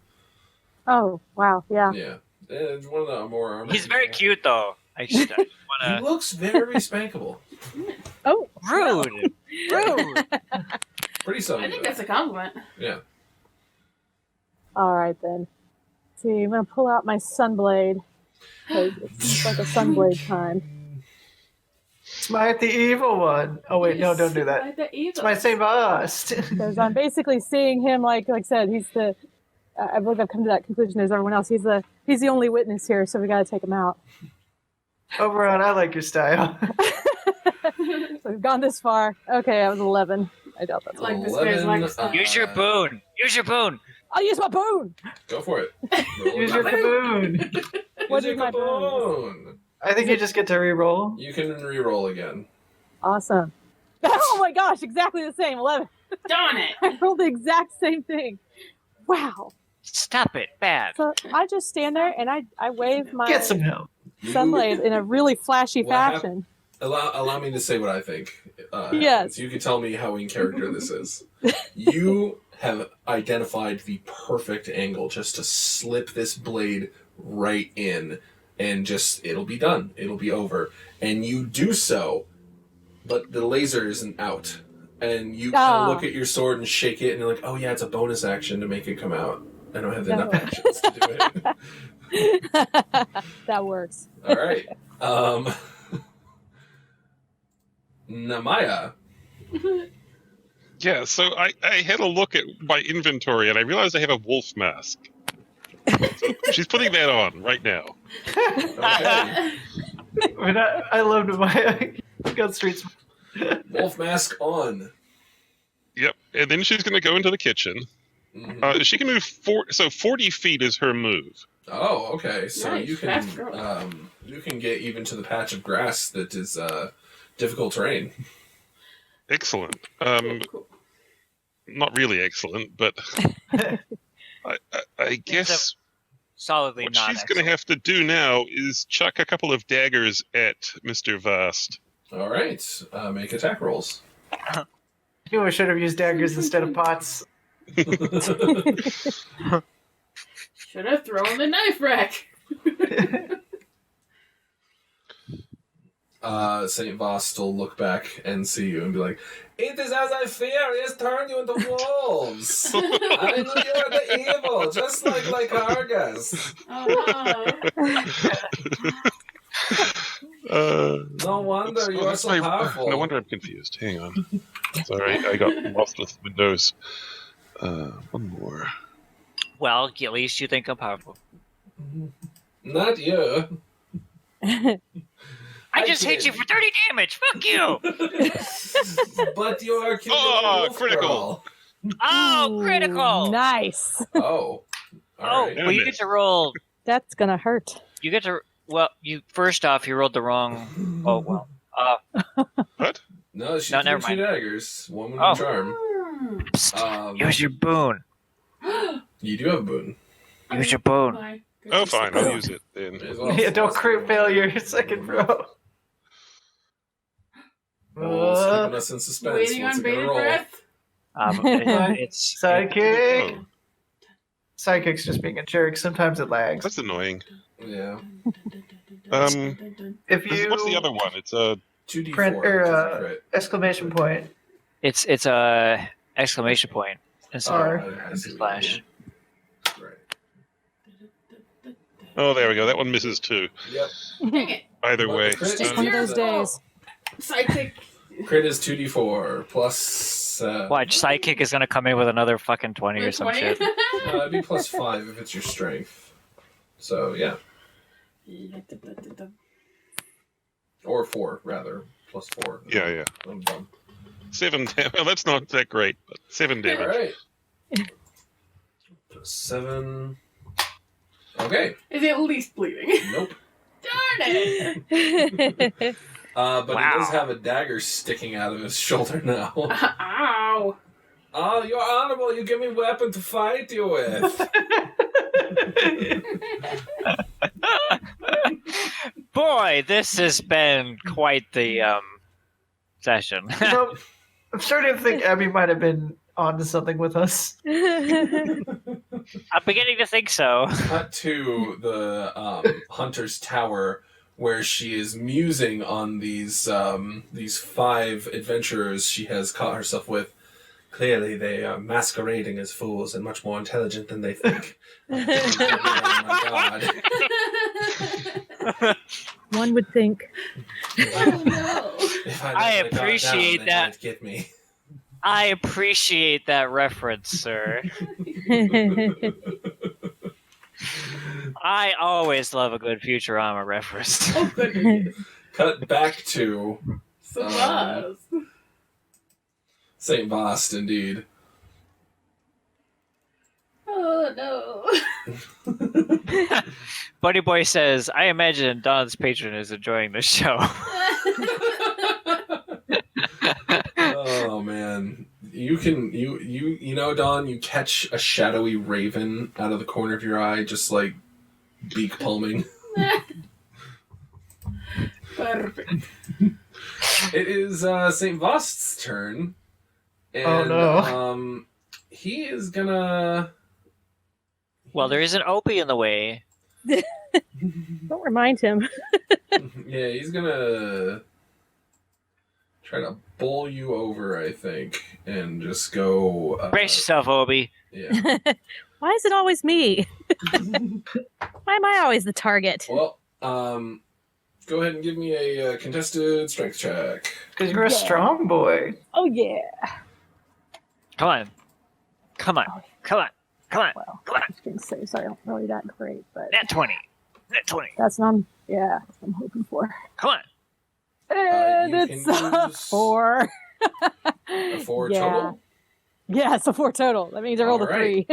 Oh, wow. Yeah. Yeah. It's one of the more armored He's very people. cute, though. I just He want looks very spankable. Oh, to... Rude! Rude! Pretty I subtle. think that's a compliment. Yeah. all right then. Let's see, I'm going to pull out my Sunblade. 'Cause it seems like a Sunblade time. Smite the evil one. Oh wait, no, don't do that. Like the evil. Smite Saint Bast. Because I'm basically seeing him, like I said, he's the. I believe I've come to that conclusion as everyone else. He's the only witness here, so we got to take him out. Oberon, I like your style. So we've gone this far. Okay, I was 11. I doubt that's Like all. this guy's 11, like Use your boon! Use your boon! I'll use my boon. Go for it. Roll Use it. your kaboon. What Use is your my boon? kaboon. I think you just get to re-roll. You can re-roll again. Awesome. Oh my gosh, exactly the same. 11. Darn it. I rolled the exact same thing. Wow. Stop it. Bad. So I just stand there and I wave my Get some help. Sunblade in a really flashy What hap- fashion. Allow me to say what I think. Yes. So you can tell me how in character this is. You have identified the perfect angle just to slip this blade right in, and just it'll be done. It'll be over. And you do so, but the laser isn't out. And you kind of look at your sword and shake it, and you're like, oh yeah, it's a bonus action to make it come out. I don't have enough actions to do it. That works. All right. Namaya. Yeah, so I had a look at my inventory and I realized I have a wolf mask. So she's putting that on right now. Okay. I mean, I loved my gun streets. Wolf mask on. Yep, and then she's going to go into the kitchen. Mhm. She can move 40 feet is her move. Oh, okay. So Nice, you fast girl. can get even to the patch of grass that is difficult terrain. Excellent. Cool. Not really excellent, but I guess Solidly what not. she's going to have to do now is chuck a couple of daggers at Mr. Vast. All right. Make attack rolls. You know, I should have used daggers instead of pots. Should have thrown the knife rack. Saint Vost will look back and see you and be like, "It is as I fear. He has turned you into wolves. I knew you were the evil, just like Lycargus. No wonder you are so powerful." No wonder I'm confused. Hang on. Sorry, I got lost with Windows. One more. Well, at least you think I'm powerful. Not you. I just hit you for 30 damage. Fuck you. But you are killing Oh, a wolf critical. girl. Oh, critical. Nice. Oh. All Oh, right. well, you get to roll. That's gonna hurt. You get to. Well, you first off, you rolled the wrong. Oh well. What? No, she's No, doing never 2 mind. daggers. One with Oh. a charm. Psst, use your boon. You do have a boon. Use your boon. Oh, fine. I'll use it then. May as well. Yeah, don't crit fail your second throw. Oh, it's keeping us in suspense. Waiting What's on it gonna bated roll? breath. It's Sidekick. Oh, Sidekick's just being a jerk. Sometimes it lags. that's annoying. Yeah. If you What's the other one? It's a 2d4. print or crit. exclamation point. it's a exclamation point instead R. of I see what you slash. mean. Right. Oh, there we go. That one misses too. Yep. Dang it. Either But way. the crit Just is- one of those days. Sidekick. Crit is 2d4 plus. Watch, sidekick is gonna come in with another fucking 20 or some 20. shit. It'd be plus 5 if it's your strength. So yeah, or 4 rather. Plus 4. Yeah, yeah. I'm dumb. 7 damage. Well, that's not that great, but 7 All damage. right. 7. Okay. Is he at least bleeding? Nope. Darn it! But Wow. he does have a dagger sticking out of his shoulder now. Ow! Oh, you're honorable. You give me a weapon to fight you with. Boy, this has been quite the session. So, I'm starting to think Abby might have been onto something with us. I'm beginning to think so. Cut to the hunter's tower, where she is musing on these 5 adventurers she has caught herself with. Clearly, they are masquerading as fools and much more intelligent than they think. Oh my god! One would think. Oh no. If I, I let my guard appreciate down, they that. might get me. I appreciate that reference, sir. I always love a good Futurama reference. Oh goodness. Cut back to Surprise. St. Vost, indeed. Oh no. Buddy Boy says, I imagine Don's patron is enjoying the show. Oh man, you know, Don, you catch a shadowy raven out of the corner of your eye, just like beak palming. Perfect. It is St. Vost's turn, and Oh, no. He is gonna. Well, there is an Opie in the way. Don't remind him. Yeah, he's gonna try to bowl you over, I think, and just go. Brace yourself, Opie. Yeah. Why is it always me? Why am I always the target? Well, go ahead and give me a contested strength check. Because you're a Yeah. strong boy. Oh yeah. Come on. Come on. Come on. Come on. Well, Come on. string saves aren't really that great, but Nat 20. Nat 20. that's not. Yeah, that's what I'm hoping for. Come on. And you it's can use 4. A 4 Yeah. total. Yeah, it's a 4 total. That means I rolled a Alright.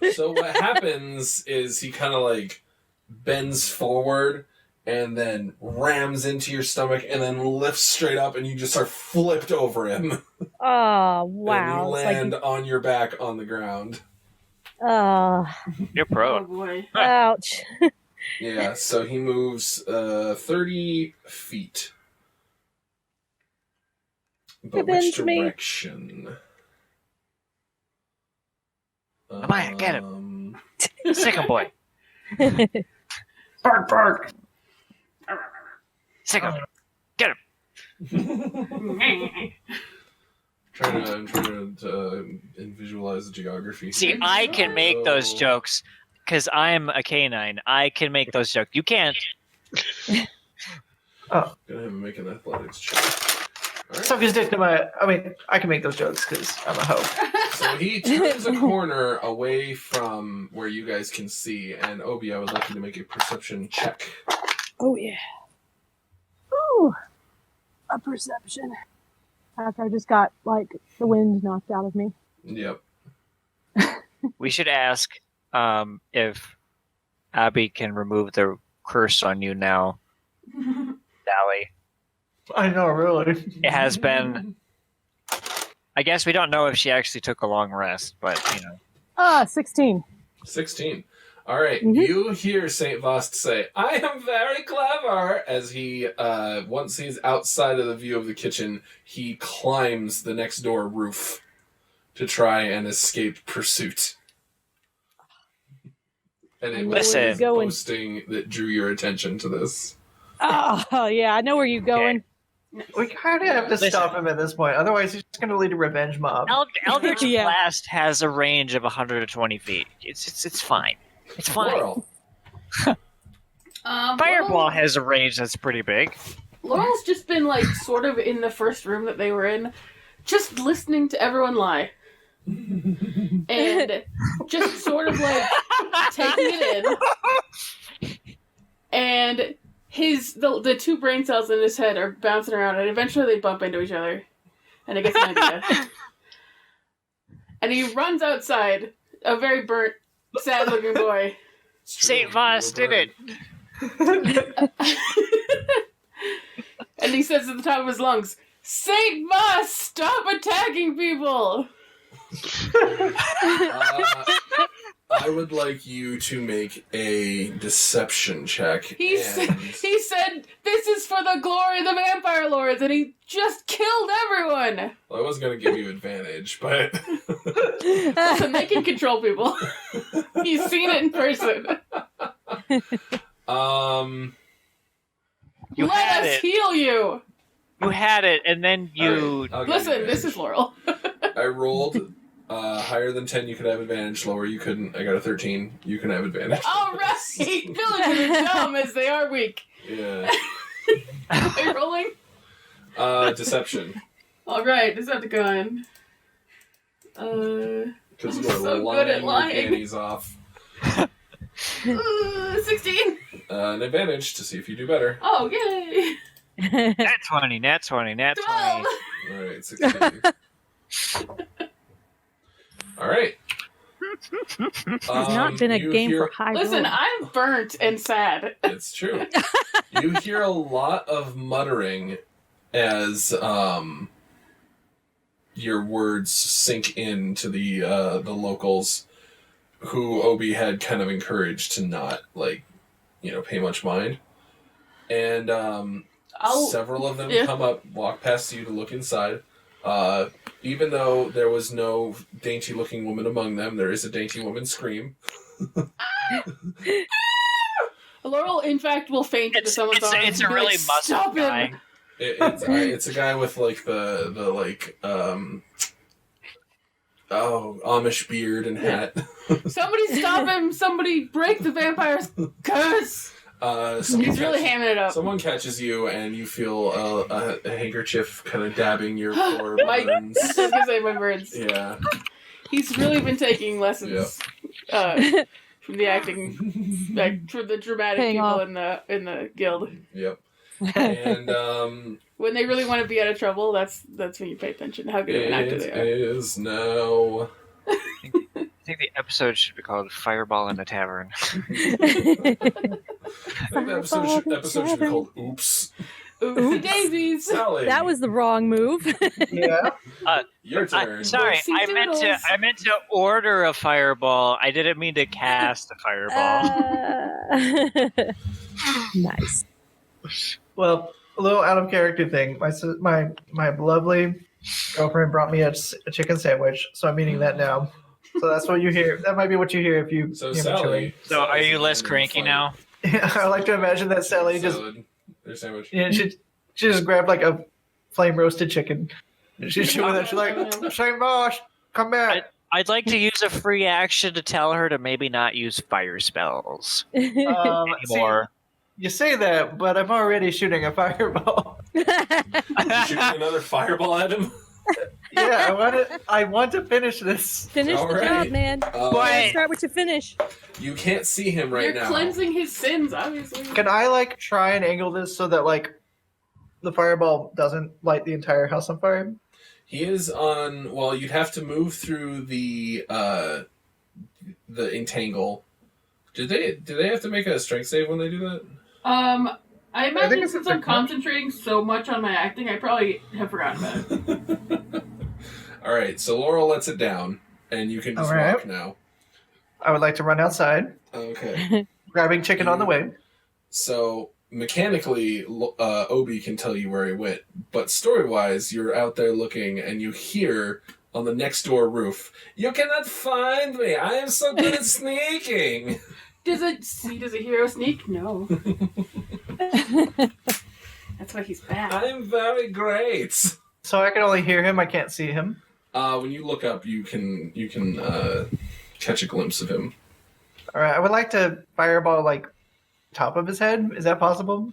3. So what happens is he kind of like bends forward and then rams into your stomach and then lifts straight up and you just are flipped over him. Oh And wow! you It's land on your back on the ground. You're Oh pro. boy. Ouch. Yeah, so he moves 30 feet. But which Avenge me. direction? Come on, get him. Second boy. Bark, bark. Second. I'm trying to visualize the geography. See, here. I can make those So- jokes because I'm a canine. I can make those jokes. You can't. Gonna have him make an athletics check. Alright. Suck his dick to my. I mean, I can make those jokes because I'm a hoe. So he turns a corner away from where you guys can see, and Obi, I would like you to make a perception check. Oh yeah. Ooh, a perception. After I just got like the wind knocked out of me. Yep. We should ask if Abby can remove the curse on you now, Sally. I know, really. It has been. I guess we don't know if she actually took a long rest, but you know. 16. 16. All right, Mhm. You hear St. Vost say, "I am very clever," as he, once he's outside of the view of the kitchen, he climbs the next door roof to try and escape pursuit. And it was Listen. his boasting that drew your attention to this. Oh yeah, I know where you're going. We kind of have to Listen. stop him at this point. Otherwise, he's just going to lead a revenge mob. Eldritch Yeah. Blast has a range of 120 feet. It's fine. It's fine. Laurel. Fireball Laurel- has a range that's pretty big. Laurel's just been like sort of in the first room that they were in, just listening to everyone lie. And just sort of like taking it in. And the 2 brain cells in his head are bouncing around, and eventually they bump into each other. And it gets an idea. And he runs outside, a very burnt, sad looking boy. St. Voss did it. And he says at the top of his lungs, "Saint Moss, stop attacking people!" I would like you to make a deception check. He said, "This is for the glory of the vampire lords," and he just killed everyone. Well, I was going to give you advantage, but Listen, they can control people. He's seen it in person. You Let had us it. heal you. You had it, and then you. All right, I'll give you Listen, this advantage. is Laurel. I rolled higher than 10, you could have advantage. Lower, you couldn't. I got a 13. You can have advantage. All right, villagers are dumb as they are weak. Yeah. Are you rolling? Deception. All right, Decepticon. Because you I'm are so lying good at your lying. panties off. 16. An advantage to see if you do better. Oh, yay. Nat 20, nat 20, nat 12. 20. All right, 16. All right. It's not been a you game hear- for high Listen, roll. I'm burnt and sad. It's true. You hear a lot of muttering as your words sink into the locals, who Obi had kind of encouraged to not pay much mind, and several of them come up, walk past you to look inside. Even though there was no dainty-looking woman among them, there is a dainty woman scream. Laurel, in fact, will faint into someone's arms. It's and a be really like, muscle "Stop him!" guy. It's a guy with Amish beard and hat. Somebody stop him! Somebody break the vampire's curse! He's really hamming it up. Someone catches you and you feel a handkerchief kind of dabbing your poor My- burns. I was gonna say my birds. Yeah. He's really been taking lessons from the acting, like for the dramatic Paying people off. in the guild. Yep. And When they really want to be out of trouble, that's when you pay attention to how good of an actor it they are. is now. I think the episode should be called Fireball in the Tavern. I think the episode should be called Oops. Oopsie daisies! Sally. That was the wrong move. Yeah. your turn. Sorry, Oopsie I meant to order a fireball. I didn't mean to cast a fireball. Nice. Well, a little out of character thing. My lovely girlfriend brought me a chicken sandwich, so I'm eating that now. So that's what you hear. That might be what you hear if you. So hear me Sally. chewing. So are you less Sally's cranky now? I like to imagine that Sally just Their sandwich. she just grabbed like a flame roasted chicken. And she's chewing that. She's like, "Saint Boss, come back." I'd like to use a free action to tell her to maybe not use fire spells See, anymore. you say that, but I'm already shooting a fireball. You shooting another fireball at him? Yeah, I want to finish this. Finish All the right. job, man. Boy. Start with your finish. You can't see him right You're now. cleansing his sins, obviously. Can I try and angle this so that the fireball doesn't light the entire house on fire? He is on. Well, you'd have to move through the entangle. Do they have to make a strength save when they do that? I think imagine it's since a I'm big concentrating so much on my acting, I probably have forgotten about it. All right, so Laurel lets it down, and you can just All right. walk now. I would like to run outside, Okay. grabbing chicken on the way. So mechanically, Obi can tell you where he went, but story-wise, you're out there looking, and you hear on the next door roof, "You cannot find me. I am so good at sneaking." Does a hero sneak? No. That's why he's bad. I'm very great. So I can only hear him. I can't see him. When you look up, you can catch a glimpse of him. All right. I would like to fireball top of his head. Is that possible?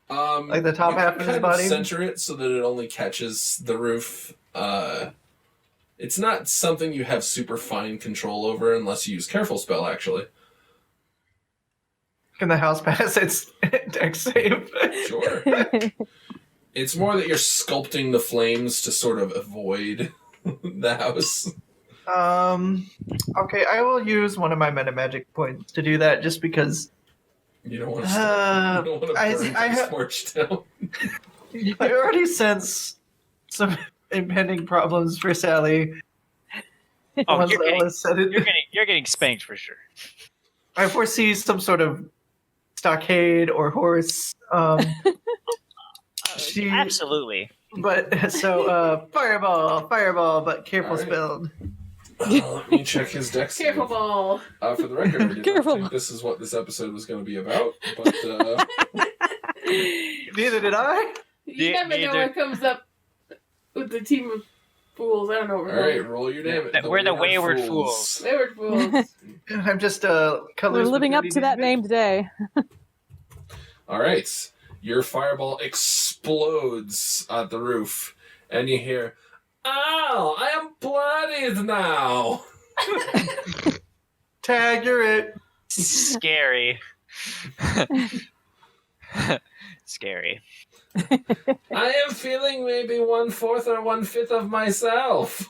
Like the top you half can of his kind body? Center it so that it only catches the roof. It's not something you have super fine control over unless you use careful spell. Actually, Can the house pass its dex save? sure. It's more that you're sculpting the flames to sort of avoid the house. Okay, I will use one of my meta magic points to do that, just because You don't want to. You don't want to burn I have- scorched down. I already sense some impending problems for Sally. Oh, Once you're all getting, is said and- you're getting spanked for sure. I foresee some sort of stockade or horse. She, Absolutely. but fireball, but careful All right. spelled. Let me check his dex. Careful ball. For the record, I did Careful. not think this is what this episode was going to be about, but Neither did I. You never know neither. what comes up with the team of fools. I don't know what all right, roll your damage. We're the wayward fools. They were fools. I'm just We're colors. living up to that name today. All right, your fireball explodes at the roof, and you hear, "Ow! I am bloodied now." Tag, you're it. Scary. Scary. I am feeling maybe 1/4 or 1/5 of myself.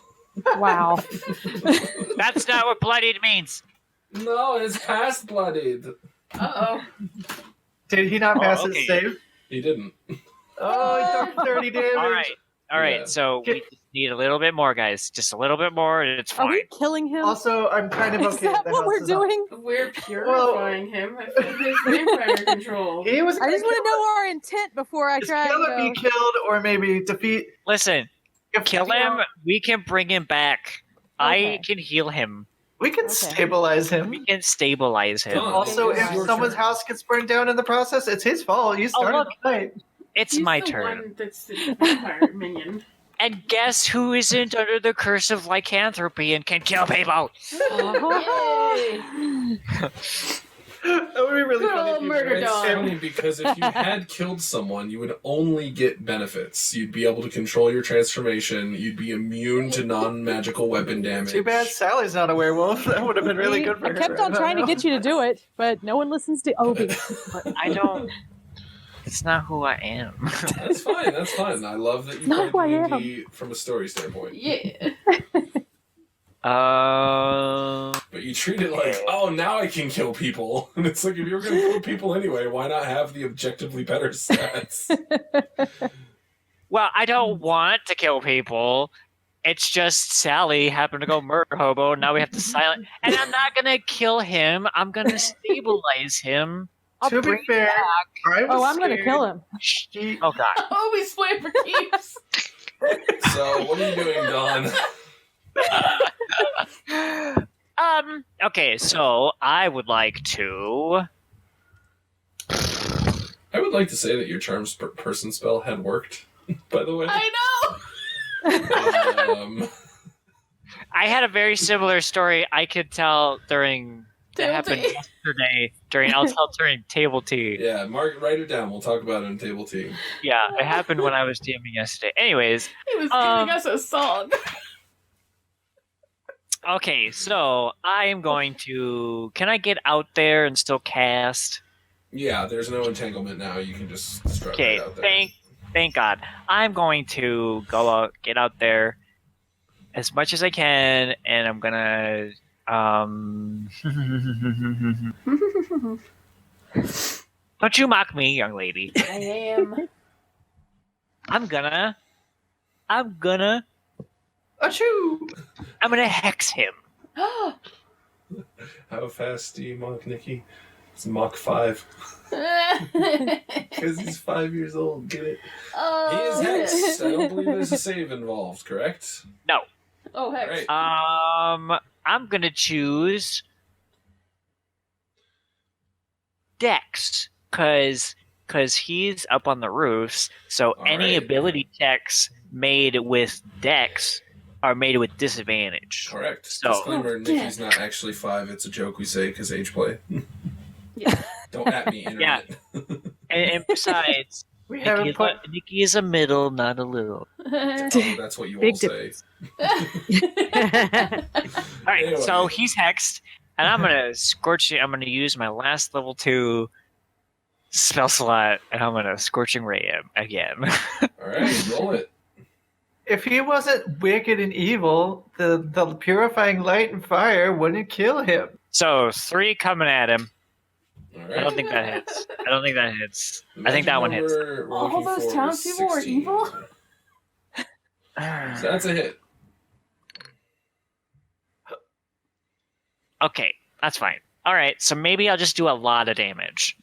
Wow. That's not what bloodied means. No, it's past bloodied. Uh-oh. Did he not pass okay. his save? He didn't. Oh, he took 30 damage. All right. Yeah. So we just need a little bit more, guys. Just a little bit more, and it's Are fine. we killing him? Also, I'm kind of Is okay. that the what house we're is up. doing? We're purifying him. I feel his vampire control. He was. I just want to know our intent before I Is try kill or and be go. killed, or maybe defeat. Listen, kill him. We can bring him back. I Okay. can heal him. We can Okay. stabilize him. We can stabilize him. Done. Also, It's if your someone's turn. house gets burned down in the process, it's his fault. You started look. the fight. It's He's my the turn. one that's the vampire minion. And guess who isn't under the curse of lycanthropy and can kill people? Yay! That would be really Good funny. old if you murder did. It's dog. funny because if you had killed someone, you would only get benefits. You'd be able to control your transformation. You'd be immune to non-magical weapon damage. Too bad Sally's not a werewolf. That would have been really See, good for I her. kept on trying to get you to do it, but no one listens to Obi. I don't. It's not who I am. That's fine. That's fine. I love that you Not who I played am. D&D from a story standpoint. Yeah. But you treat it like, oh, now I can kill people. And it's like, if you're going to kill people anyway, why not have the objectively better stats? Well, I don't want to kill people. It's just Sally happened to go murder hobo. And now we have to silence. And I'm not gonna kill him. I'm gonna stabilize him. I'll To be bring fair, I was I'm going to scared. kill him. She- Oh God. Oh, we split for keeps. So, what are you doing, Dawn? Okay, so I would like to. I would like to say that your charms person spell had worked, by the way. I know. I had a very similar story I could tell during. That Table happened tea. yesterday I'll tell during table tea. Yeah, Mark, write it down. We'll talk about it in table tea. Yeah, it happened when I was DMing yesterday. Anyways, He was giving us a song. okay, so I am going to. Can I get out there and still cast? Yeah, there's no entanglement now. You can just strut Okay, right out there. thank God. I'm going to go out, get out there as much as I can, and I'm gonna. Don't you mock me, young lady. I am. I'm gonna Achoo! hex him. How fast do you mock Nikki? It's Mach 5. Because he's 5 years old. Get it? He is hexed. I don't believe there's a save involved, correct? No. Oh, heck. Alright. I'm gonna choose Dex, cause he's up on the roofs. So any Alright. ability checks made with Dex are made with disadvantage. Correct. So- Disclaimer, Nikki's not actually 5. It's a joke we say because age play. Yeah. Don't at me, internet. And besides, We haven't put. Nikki is a middle, not a little. Oh, that's what you Big all say. All right, Anyway. so he's hexed, and I'm gonna scorch it. I'm gonna use my last level 2 spell slot, and I'm gonna scorching ray him again. Alright, roll it. If he wasn't wicked and evil, the purifying light and fire wouldn't kill him. So 3 coming at him. I Alright. don't think that hits. I think that one hits. We're All looking those for townspeople were 16. evil? So that's a hit. Okay, that's fine. All right, so maybe I'll just do a lot of damage.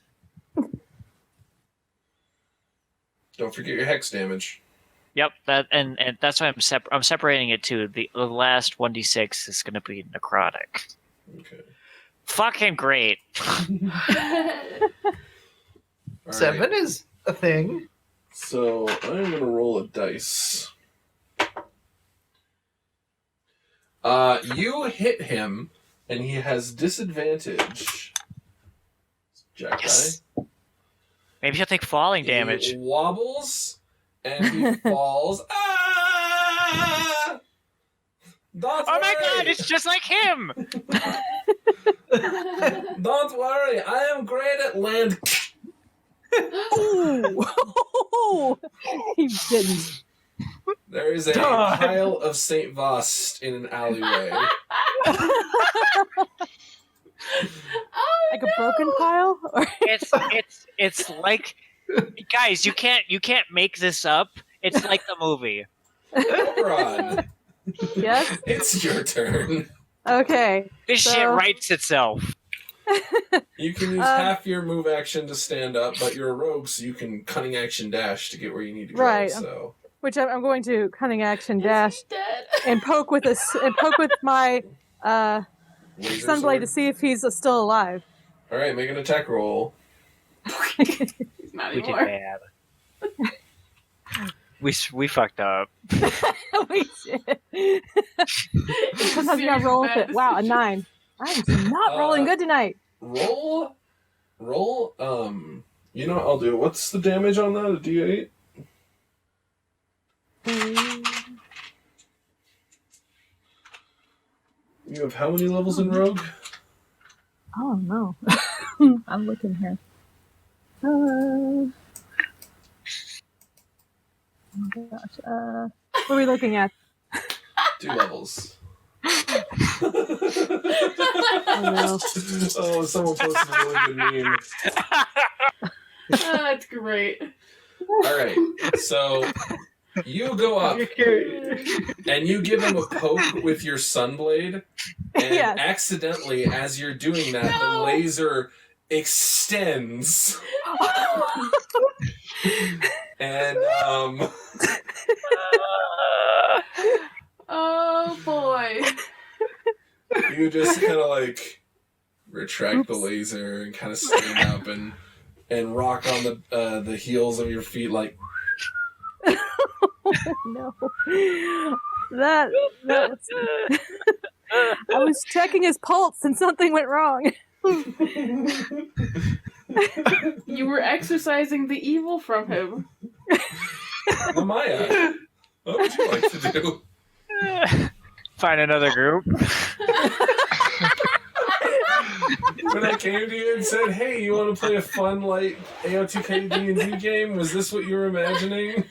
Don't forget your hex damage. Yep, that and that's why I'm separating it too. The last 1d6 is going to be necrotic. Okay. Fucking great. All 7 right. is a thing. So I'm gonna roll a dice. You hit him, and he has disadvantage. Jack Yes. die. Maybe he'll take falling damage. He wobbles, and he falls. Ah! Don't Oh my worry. god, it's just like him! Don't worry, I am great at land. Oh, he didn't. There is a God. pile of Saint Vost in an alleyway. Like a broken pile? Or It's like, guys, you can't make this up. It's like the movie. Run. yes? It's your turn. Okay. This shit So- writes itself. You can use half your move action to stand up, but you're a rogue, so you can cunning action dash to get where you need to go. Right. So Which I'm going to cunning action dash Is he dead? and poke with my laser sunblade sword. to see if he's still alive. All right, make an attack roll. He's not We did anymore. bad. We fucked up. we did. Sometimes you gotta roll with it. Wow, a 9. I'm not rolling good tonight. Roll. You know what I'll do? What's the damage on that? A D8. You have how many levels in rogue? Oh no. I'm looking here. Oh my gosh. What are we looking at? 2 levels. Oh, Oh, someone posted a really good meme. That's great. All right, so you go up and you give him a poke with your sunblade, and Yes. accidentally, as you're doing that, the No. laser extends, and Oh boy. you just kind of like retract the laser and kind of stand up and rock on the heels of your feet like. no. That was... I was checking his pulse and something went wrong. You were exercising the evil from him. Maya, what would you like to do? Find another group. When I came to you and said, "Hey, you want to play a fun, light AOTK D&D game?" Was this what you were imagining?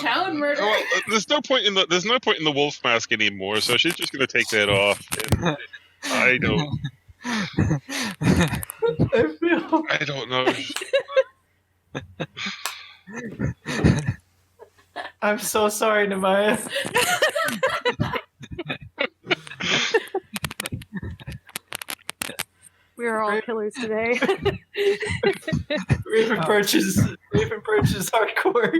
Town murder. Well, there's no point in the wolf mask anymore, so she's just gonna take that off. And I don't know. I'm so sorry, Namaya. We are all killers today. Raven Perch is hardcore.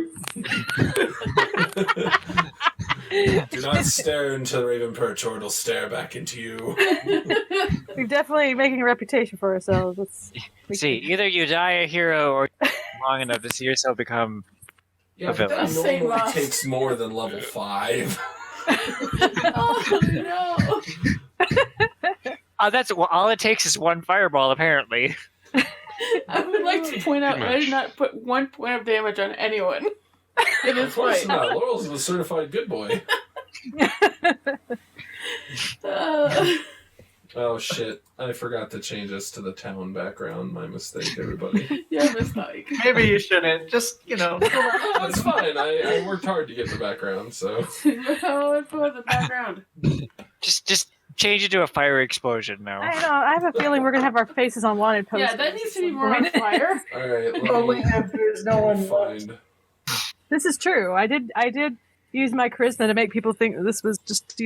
Do not stare into the Raven Perch, or it'll stare back into you. We're definitely making a reputation for ourselves. See, either you die a hero or long enough to see yourself become Yeah, A but that villain. Same normally loss. takes more than level 5. Oh no. Oh, that's well, all it takes is one fireball, apparently. I would like to point out Pretty I much. did not put 1 point of damage on anyone. In Of this course fight. not. Laurel's a certified good boy. Oh shit! I forgot to change us to the town background. My mistake, everybody. Yeah, mistake. Maybe you shouldn't. Just, That's fine. I worked hard to get the background, so. Oh, it's for the background. Just change it to a fire explosion now. I know. I have a feeling we're gonna have our faces on wanted posters. Yeah, that needs to be more on fire. All right. only Let if there's no me one find. This is true. I did use my charisma to make people think that this was just,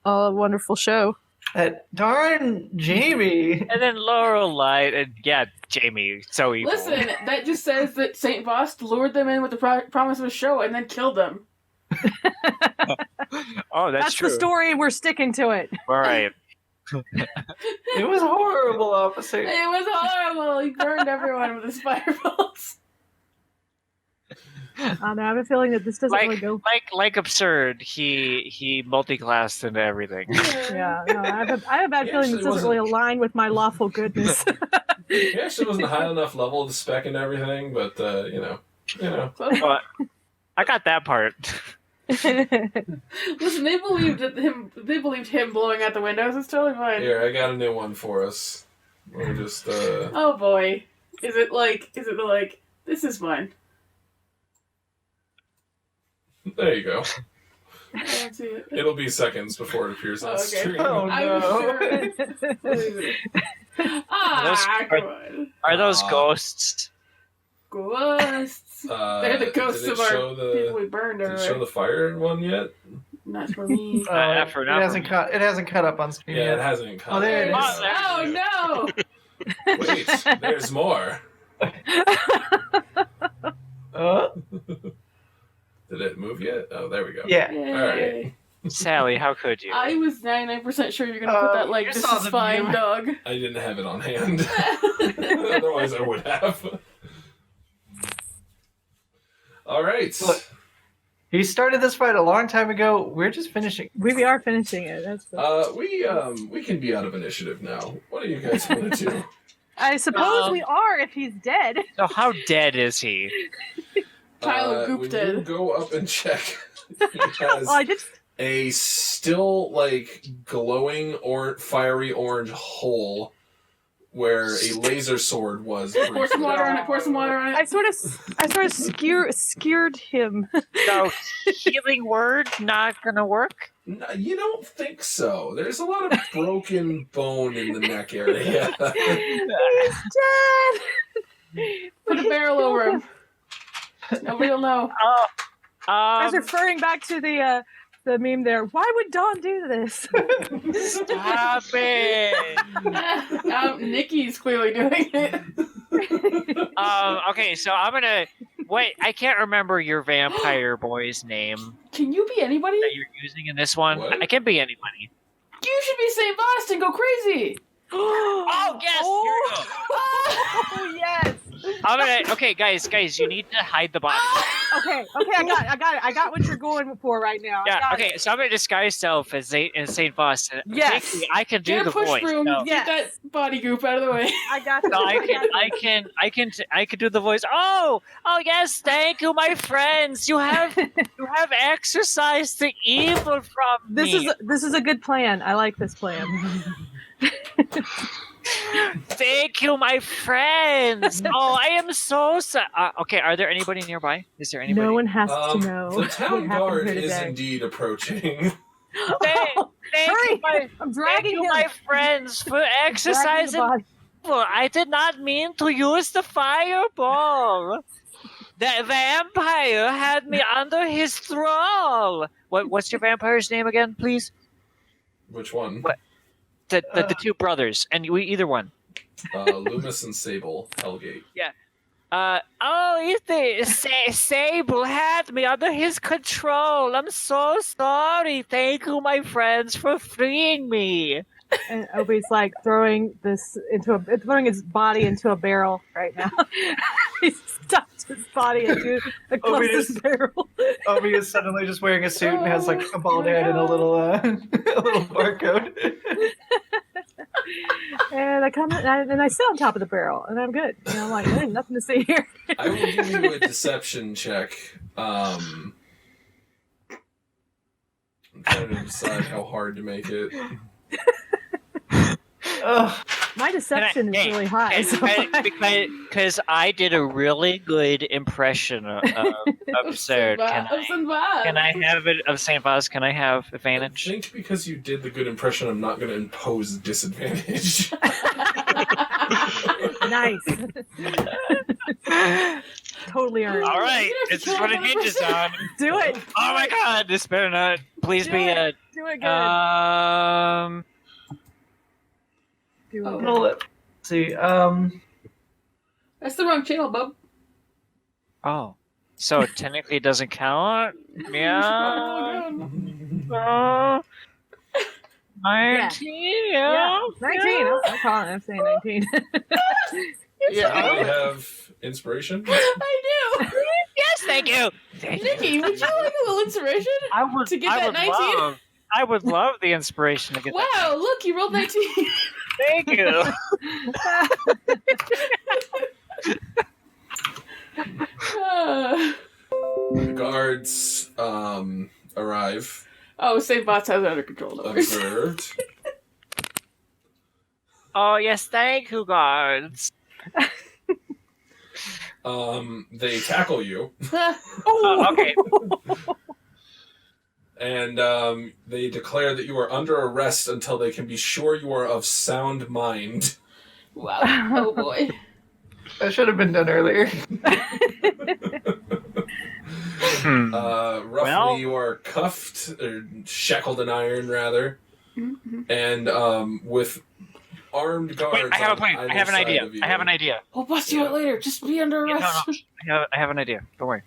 a wonderful show. That darn Jamie. And then Laurel lied, and yeah, Jamie, so evil. Listen, that just says that St. Vost lured them in with the promise of a show and then killed them. Oh, that's true. the story. We're sticking to it. All right. It was horrible, officer. It was horrible. He burned everyone with his fireballs. I don't know. I have a feeling that this doesn't really go. Like absurd. He multi-classed into everything. Yeah, no, I have a bad feeling this doesn't really align with my lawful goodness. He actually wasn't a high enough level to spec and everything, but you know. But I got that part. Listen, they believed him blowing out the windows. It's totally fine. Here, I got a new one for us. Let me just. Oh boy, is it like? This is fun. There you go. I don't see it. It'll be seconds before it appears on Okay. screen. Oh, I'm no. sure. Come on. Are those ghosts? Ghosts. They're the ghosts did it of our show people we burned Did it show everywhere. the fire one yet? Not for me. For It now. hasn't cut up on screen Yeah, yet. it hasn't come. Oh, there it is. Oh no! Wait, there's more. Did it move yet? Oh, there we go. Yeah. Yay. Alright. Sally, how could you? I was 99% sure you're gonna put that like you this saw is the fine, view. dog. I didn't have it on hand. Otherwise, I would have. Alright. Look. He started this fight a long time ago. We're just finishing. We are finishing it. That's We can be out of initiative now. What do you guys want to do? I suppose we are if he's dead. So how dead is he? Pile of goop when dead. you go up and check, he has Well, I did. a still glowing fiery orange hole where a laser sword was. Pour some water on it. Pour some water on I it. sort of skewered him. So healing word not gonna work? No, you don't think so? There's a lot of broken bone in the neck area. He's dead. Put a barrel over him. Nobody will know. I was referring back to the meme there. Why would Dawn do this? Stop it. Nikki's clearly doing it. Okay, so I'm gonna wait. I can't remember your vampire boy's name Can you be anybody? that you're using in this one. What? I can be anybody. You should be St. Boston. Go crazy. Oh yes, here Oh yes. I'm gonna. Okay, guys, you need to hide the body. Okay, I got it. I got what you're going for right now. I Yeah. got Okay, so I'm gonna disguise self as Saint Boston. Yes. Basically, I can do Get a the push voice. broom. No. Get that body goop out of the way. I got No, you. I can do the voice. Oh yes, thank you, my friends. You have exorcised the evil from me. This is a good plan. I like this plan. Thank you, my friends. Oh, I am so sad. Okay, are there anybody nearby? Is there anybody? No one has to know. The what town happened guard here is today. indeed approaching. Thank Hurry! you, my, I'm thank dragging you, him. my friends, for Dragging the exercising body. evil. I did not mean to use the fireball. The vampire had me under his thrall. What's your vampire's name again, please? Which one? What? The two brothers, and either one. Loomis and Sable Hellgate. Sable had me under his control. I'm so sorry. Thank you, my friends, for freeing me. And Obi's like throwing his body into a barrel right now. He's stuffed his body into the Obi closest barrel. Obi is suddenly just wearing a suit and has like a bald head and a little barcode. And I come and I sit on top of the barrel, and I'm good. And I'm like, there's nothing to see here. I will give you a deception check. I'm trying to decide how hard to make it. Ugh. My deception is really high. So Because I did a really good impression of absurd. Can I have it of Saint Vaz? Can I have I advantage? think because you did the good impression, I'm not going to impose disadvantage. nice. Totally earned. All right, this is what it hinges on. Do it. Oh my God, this better not. Please Do be it. a. Do it good. Do Oh. Well, let's see. That's the wrong channel, bub. Oh. So technically it doesn't count? Yeah. Oh, 19, Yeah, 19. I'm calling it. I'm saying 19. Yeah, Do we have inspiration? I do. Yes, thank you. Nikki, would you like a little inspiration? To get that 19? I would love the inspiration to get that. Wow, look, you rolled 19. Thank you. The guards arrive, Oh, St. Bots has it under control. Don't worry. observed. Oh yes, thank you, guards. They tackle you, Okay. and they declare that you are under arrest until they can be sure you are of sound mind. Wow. Oh boy. that should have been done earlier. Roughly, Well- you are cuffed, or shackled in iron, rather, Mm-hmm. and with armed guards. Wait, I have a on plan. either I have an side idea. of you. I have an idea. We'll bust you out later. Just be under Yeah, arrest. I have an idea. Don't worry.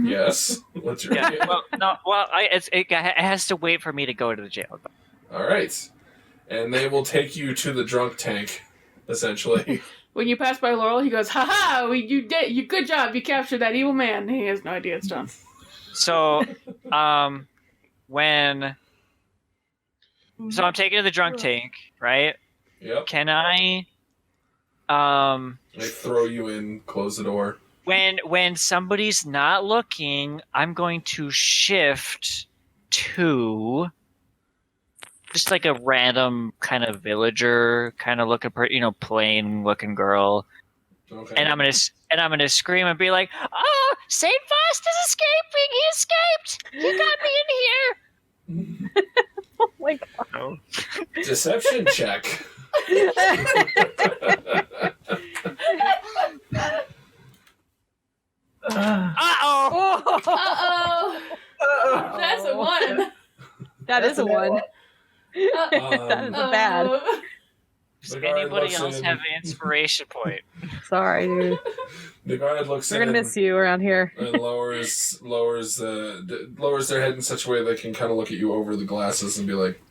Yes. What's your Yeah. idea? It has to wait for me to go to the jail. All right, and they will take you to the drunk tank, essentially. When you pass by Laurel, he goes, "Ha ha! You did. You good job. You captured that evil man." He has no idea it's done. So, so I'm taking to the drunk tank, right? Yep. Can I, They throw you in, close the door. when somebody's not looking, I'm going to shift to just like a random kind of villager, kind of looking, plain looking girl, Okay. and I'm gonna scream and be like, "Oh, Saint Faust is escaping! He escaped! He got me in here!" Oh my god. No. Deception check. Uh-oh! Uh-oh. That's a 1. That is a 1. That is a bad. Does The guard anybody looks else in. have an inspiration point? Sorry, dude. The guard looks We're gonna in miss you around here. and lowers their head in such a way they can kind of look at you over the glasses and be like,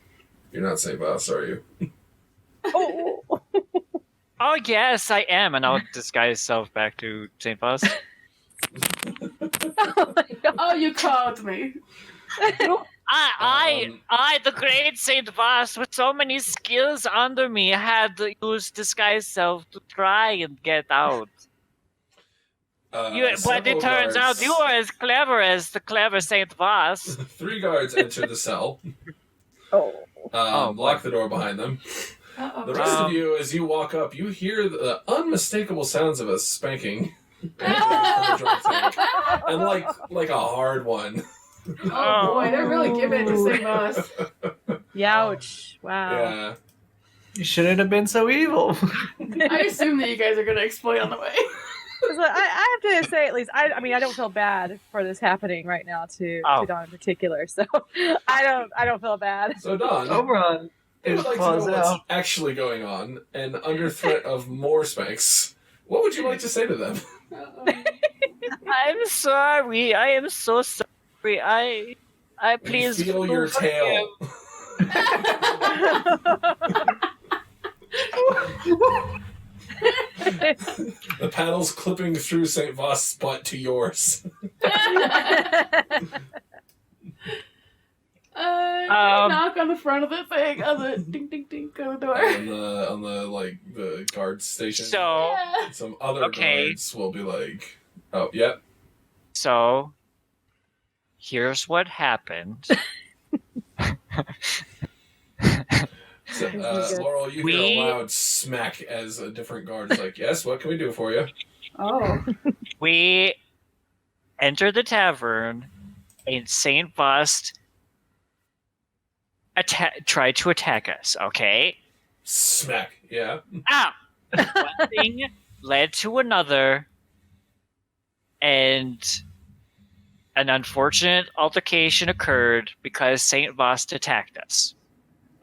"You're not Saint Boss, are you?" Oh. Oh yes, I am, and I'll disguise self back to Saint Faust. Oh my god. Oh, you called me. I, the great Saint Faust, with so many skills under me, had to use disguise self to try and get out. But Several it turns out guards- you are as clever as the clever Saint Faust. 3 guards enter the cell. Oh. Lock the door behind them. Uh-oh. The rest of you, as you walk up, you hear the unmistakable sounds of a spanking. Oh, And like a hard one. boy, they're really giving it to St. Boss. Youch. Wow. Yeah. You shouldn't have been so evil. I assume that you guys are going to explain on the way. So I have to say, at least, I mean, I don't feel bad for this happening right now to Dawn in particular. So I don't feel bad. So Don, Oberon I is would like to know claws what's out. actually going on, and under threat of more spanks. What would you like to say to them? I'm sorry. I am so sorry. I please We feel your tail. The paddles clipping through St. Voss's butt to yours. Knock on the front of the thing, on the ding ding ding on the door. on the guard station. So, Yeah. Some other Okay. guards will be like, "Oh, yep." so here's what happened. So, Laurel, you hear a loud smack as a different guard is like, "Yes, what can we do for you?" Oh. We entered the tavern, and Saint Faust tried to attack us. Okay. Smack. Yeah. Ah! One thing led to another, and an unfortunate altercation occurred because Saint Vost attacked us.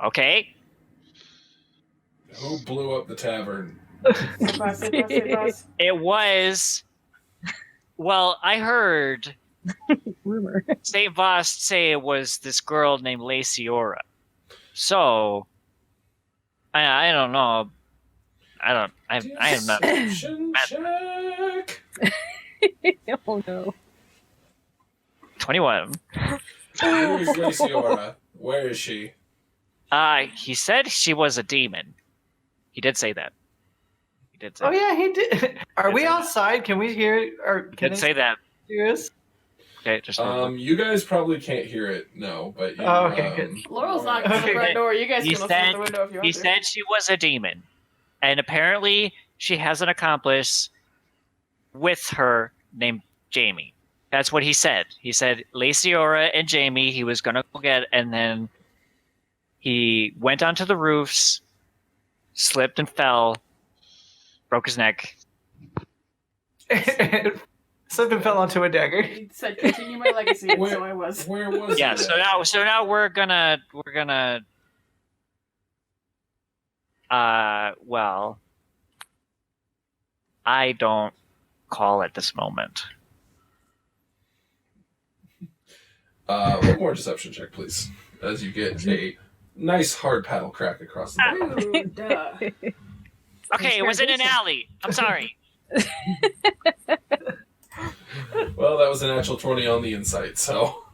Okay. Who blew up the tavern? Say boss. It was. Well, I heard Rumor. St. Vost say it was this girl named Laciora. So, I don't know. I am not. Deception check. Oh no. 21. Who's Laciora? Where is she? He said she was a demon. He did say that. He did say Oh that. yeah, he did. Are we say that. outside? Can we hear? Or He can did say that. hear us? Okay, just You guys probably can't hear it, no, but you, Oh, okay, good. Laurel's knocking on the Okay, front good. door. You guys He can listen out said- the window if you want He to. said she was a demon, and apparently she has an accomplice with her named Jamie. That's what he said. He said Laciora and Jamie he was gonna go get, and then he went onto the roofs, slipped and fell, broke his neck. Slipped and fell onto a dagger. He said, "Continue my legacy," and so I was. Where was Yeah. it? So now we're gonna. Well, I don't call at this moment. One more deception check, please, as you get a nice hard paddle crack across the back. Ooh, duh. Okay, it was in an alley. I'm sorry. Well, that was an actual 20 on the insight, so.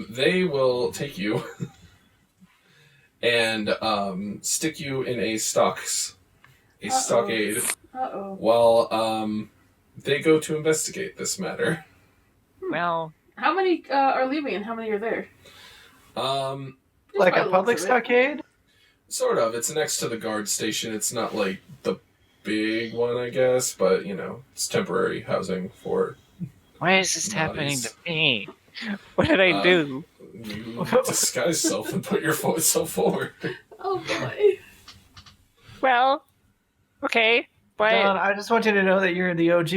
They will take you and stick you in a stockade Uh-oh. while they go to investigate this matter. Well, How many are leaving and how many are there? Just Like by a the public looks of it. stockade? Sort of. It's next to the guard station. It's not like the big one, I guess, but it's temporary housing for why is this happening Bodies. to me? What did I do? you disguise self and put your self forward. Oh boy. Well, okay, but Don, I just want you to know that you're the OG,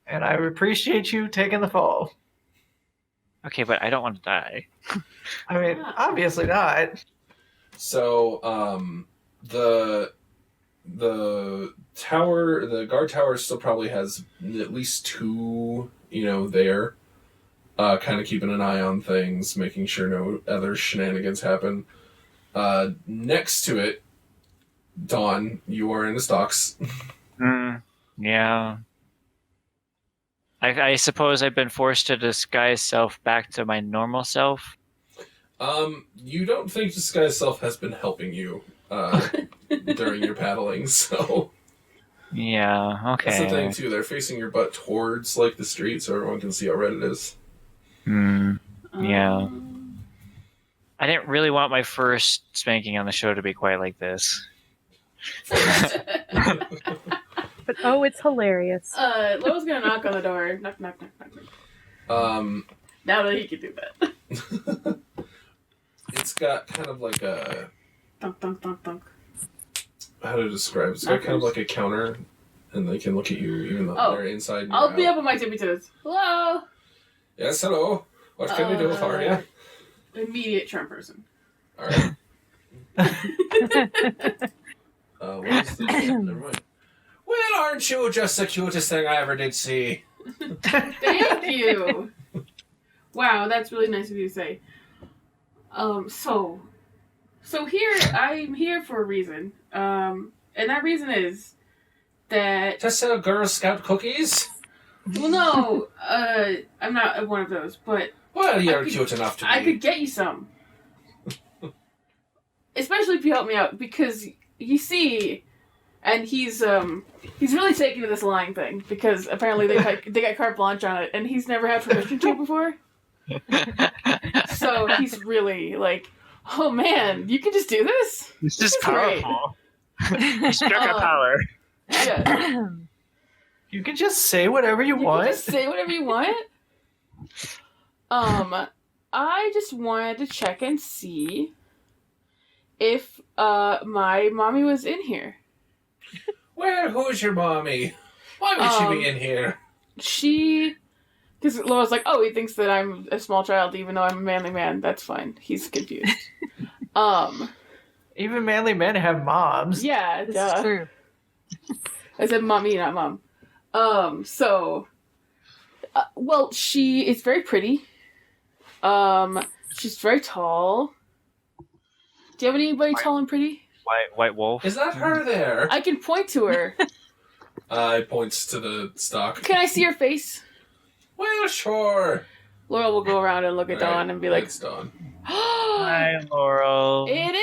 and I appreciate you taking the fall. okay, but I don't want to die. I mean, obviously not. So, the tower, the guard tower still probably has at least two, there, kind of keeping an eye on things, making sure no other shenanigans happen. Next to it, Dawn, you are in the stocks. Yeah. I suppose I've been forced to disguise self back to my normal self. You don't think disguise self has been helping you, during your paddling, so. Yeah, okay. That's the thing, too. They're facing your butt towards, the street, so everyone can see how red it is. Yeah. I didn't really want my first spanking on the show to be quite like this. But oh, it's hilarious. Lo's gonna knock on the door. Knock, knock, knock, knock, knock. Now that he can do that. It's got kind of like a... Thunk, thunk, thunk, thunk. How to describe it? It's got kind of like a counter, and they can look at you even though they're inside. And I'll you're be out. up on my tippy toes. Hello. Yes, hello. What can we do for you? Immediate charm person. All right. What is this? Never mind. Well, aren't you just the cutest thing I ever did see? Thank you. Wow, that's really nice of you to say. So here I'm here for a reason. And that reason is that To sell Girl Scout cookies? well, no, I'm not one of those, but Well, you're could- cute enough to be. I could get you some. Especially if you help me out, because you see, and he's really taking to this lying thing because apparently they got carte blanche on it, and he's never had permission to before. So he's really like, oh man, you can just do this. This is is great. powerful. You struck a power. Yeah, You can just say whatever you you want. can just say whatever you want. I just wanted to check and see if my mommy was in here. Well, who's your mommy? Why would she Um, be in here? She Because Laura's like, oh, he thinks that I'm a small child, even though I'm a manly man. That's fine. He's confused. Even manly men have moms. Yeah, This duh. is true. I said mommy, not mom. Well, she is very pretty. She's very tall. Do you have anybody tall and pretty? White wolf. Is that her there? I can point to her. It points to the stock. Can I see her face? Well, sure. Laura will go around and look at Dawn and be like, It's Dawn. Hi, Laurel. it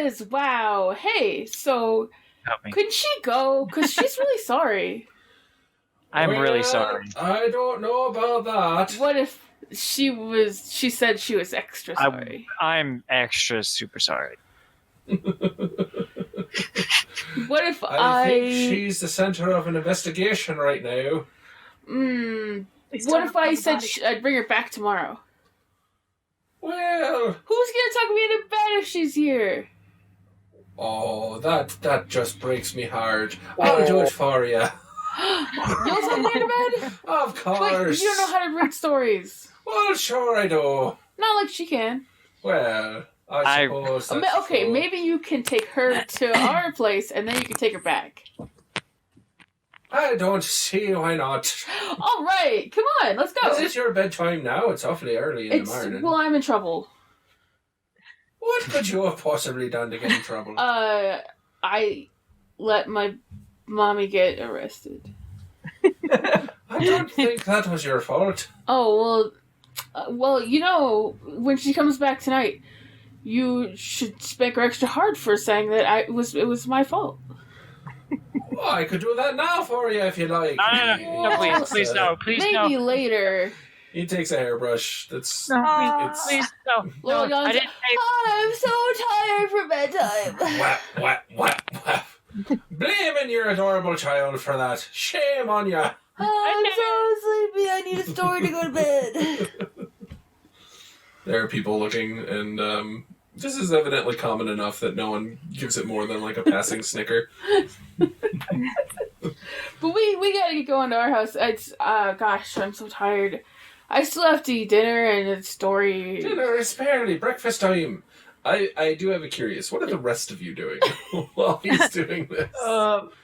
is! Wow. Hey, so Help me. couldn't she go? Because she's really sorry. I'm really Well, sorry. I don't know about that. What if she said she was extra sorry? I'm extra super sorry. What if I think she's the center of an investigation right now. What if I said I'd bring her back tomorrow? Well, Who's gonna tuck me into bed if she's here? oh, that just breaks me heart. I'll do it for you. You'll tuck me into bed? Of But course. you don't know how to read stories. Well, sure I do. Not like she can. Well, I suppose that's Okay, true. maybe you can take her to our place and then you can take her back. I don't see why not. All right, come on, let's go. Is it your bedtime now? It's awfully early in the morning. Well, I'm in trouble. What could you have possibly done to get in trouble? I let my mommy get arrested. I don't think that was your fault. Oh well, you know, when she comes back tonight, you should spank her extra hard for saying that it was my fault. Well, I could do that now for you if you like. No, please no, please Maybe no. later. He takes a hairbrush. That's Please no. Little No, Young's I didn't say I'm so tired for bedtime. whap, whap, whap, whap. Blaming your adorable child for that. Shame on ya. I'm so sleepy. I need a story to go to bed. There are people looking, and this is evidently common enough that no one gives it more than like a passing snicker. But we gotta get going to our house. It's gosh, I'm so tired. I still have to eat dinner and a story. Dinner is barely breakfast time. I do have a curious. What are the rest of you doing while he's doing this?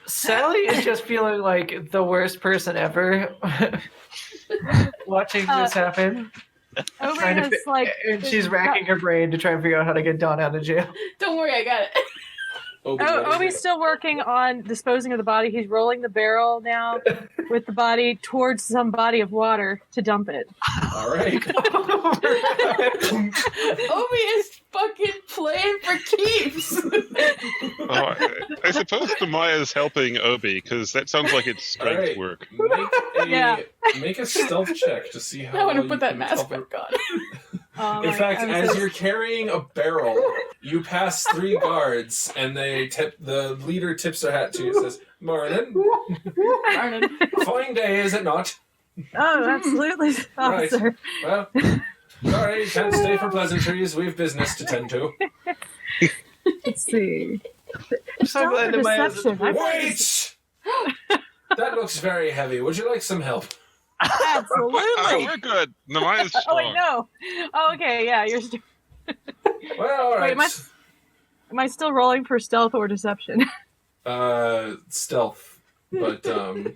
Sally is just feeling like the worst person ever watching this happen. Obi Trying to has fi- and she's racking her brain to try and figure out how to get Dawn out of jail. Don't worry, I got it. Obi's still working on disposing of the body. He's rolling the barrel now with the body towards some body of water to dump it. All right. Obi is fucking playing for keeps. I suppose Demaya's helping Obi because that sounds like it's strength Alright. work. Make a stealth check to see how I want to well put you that can mask cover- back on. In fact, as you're carrying a barrel, you pass 3 guards, and the leader tips their hat to you and says, "Morning. Arnon. Fine day, is it not?" Oh, absolutely, Right. officer. Well, sorry, you can't stay for pleasantries. We have business to tend to. Let's see. I'm so glad Demaya's Deception. Wait! That looks very heavy. Would you like some help? Absolutely. We're good. Demaya's strong. Oh wait, no. Oh, okay, yeah. You're. Well, all right. Am I still rolling for stealth or deception? Stealth. But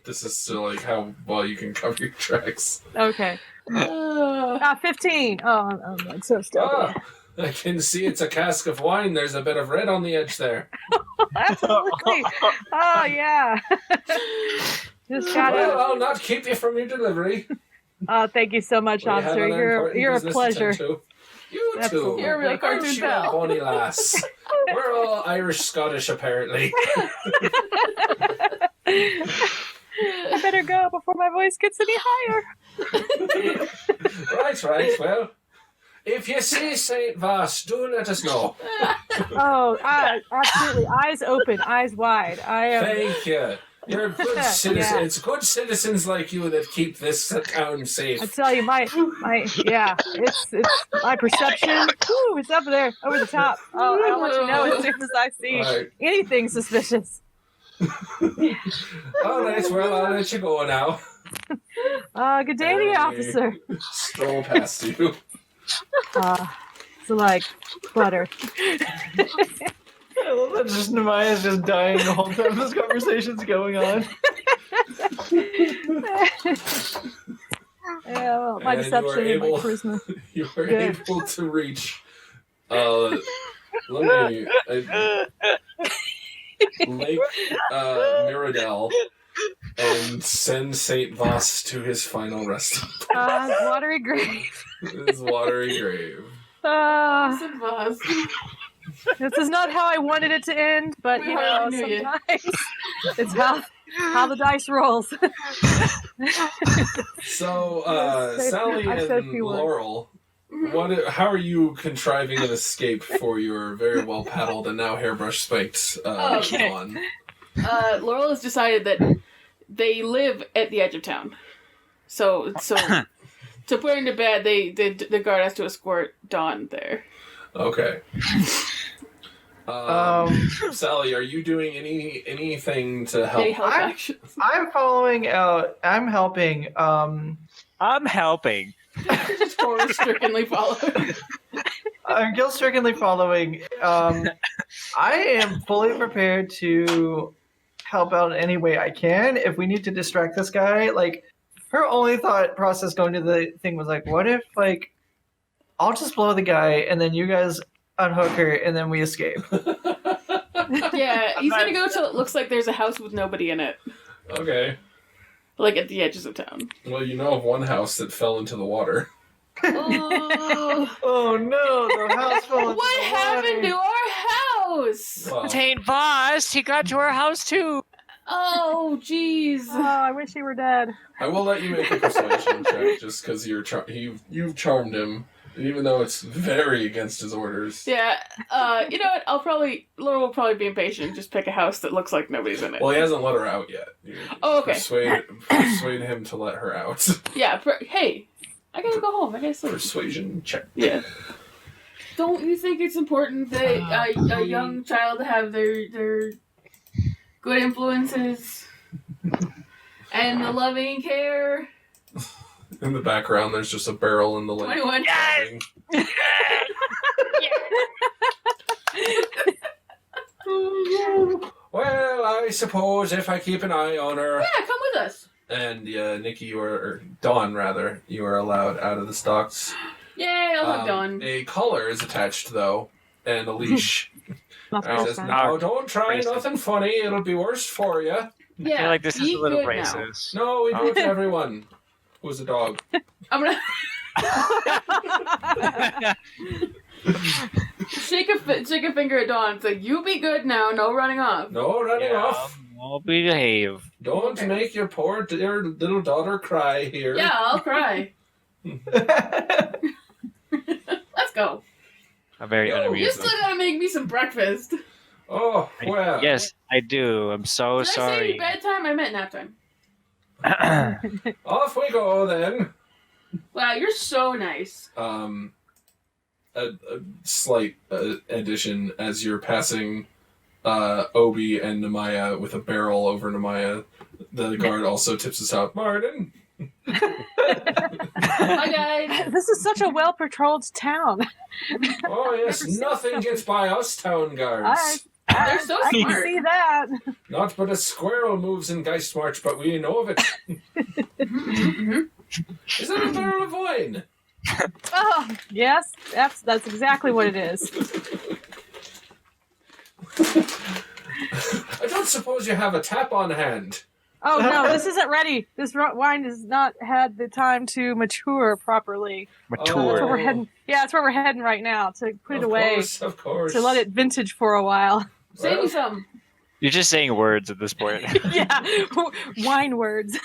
this is still like how well you can cover your tracks. Okay. 15. Oh, I'm like so stealthy. I can see it's a cask of wine. There's a bit of red on the edge there. Absolutely. Oh yeah. Just got Well, it. I'll not keep you from your delivery. Thank you so much, We have officer. other important You're a business to pleasure. tend to. You too. Absolutely. You're a real Aren't cartoon you a pal. bonny lass? We're all Irish Scottish, apparently. I better go before my voice gets any higher. Right. Well, if you see Saint Vass, do let us know. Oh, absolutely. Eyes open, eyes wide. I am. Thank you. You're good citizens. Yeah. It's good citizens like you that keep this town safe. I tell you, it's my perception. Woo, it's up there, over the top. Oh, I'll let you know as soon as I see Right. anything suspicious. All right, well, I'll let you go now. Good day to you, officer. Stroll past you. So like butter. I love that just Nemaya's just dying the whole time this conversation's going on. Yeah, well, my And deception and my charisma. You were Good. able to reach. Let me. Lake Mirabel and send Saint Voss to his final resting place. Watery grave. His watery grave. Listen, boss. This is not how I wanted it to end, but We you know, hardly knew you. sometimes it's how the dice rolls. So, Yes, Sally I said a and few words. Laurel, how are you contriving an escape for your very well paddled and now hairbrush spiked Dawn? Laurel has decided that they live at the edge of town. So to put her to bed, the guard has to escort Dawn there. Okay. Sally, are you doing anything to help? Any help actions? I'm following out. I'm helping. I'm helping. Just horror-strickenly following. I'm guilt-strickenly following. I am fully prepared to help out in any way I can. If we need to distract this guy, like, her only thought process going to the thing was like, what if, like, I'll just blow the guy and then you guys unhook her and then we escape. Yeah, he's gonna go till it looks like there's a house with nobody in it. Okay. Like at the edges of town. Well, you know of one house that fell into the water. Oh, Oh no, the house fell into what the happened to water. our house? Well, Saint Voss, he got to our house too. Oh, jeez. Oh, I wish he were dead. I will let you make a persuasion check just because you've charmed him, and even though it's very against his orders. Yeah, you know what? Laura will probably be impatient and just pick a house that looks like nobody's in it. Well, he hasn't let her out yet. You Oh, okay. Persuade him to let her out. Yeah, hey, I gotta go home. I gotta sleep. Persuasion check. Yeah. Don't you think it's important that a young child have their good influences and the loving care? In the background, there's just a barrel in the lake. 21. Well, I suppose if I keep an eye on her. Yeah, come with us. And Nikki, or Dawn rather, you are allowed out of the stocks. Yay, I'll have Dawn. A collar is attached though, and a leash. Not And it says, bad. "Now don't try Braces. nothing funny; it'll be worse for you." I Yeah, feel like this is be a little good now. racist. No, we do it to everyone who's a dog. I'm gonna shake a finger at Dawn and say, "You be good now. No running off." No running off. I'll behave. Don't Okay. make your poor dear little daughter cry here. Yeah, I'll cry. Let's go. I'm very Yo, You unamused. still gotta make me some breakfast. Did Oh well. Yes, I do. I'm so I say sorry. bedtime? I meant nap time. Off we go then. Wow, you're so nice. A slight addition as you're passing Obi and Nemaya with a barrel over Nemaya. The guard also tips us out. Martin. Hi, guys. This is such a well-patrolled town. Oh yes, Never seen nothing something. gets by us town guards. They're so I can smart. see that. Not but a squirrel moves in Geistmarch, but we know of it. Is that a barrel of wine? Oh, yes, that's exactly what it is. I don't suppose you have a tap on hand. Oh no, this isn't ready. This wine has not had the time to mature properly. That's where Mature. we're heading. Yeah, that's where we're heading right now. To put it Of away, course, of course. to let it vintage for a while. Save me Well, some. You're just saying words at this point. Yeah, wine words.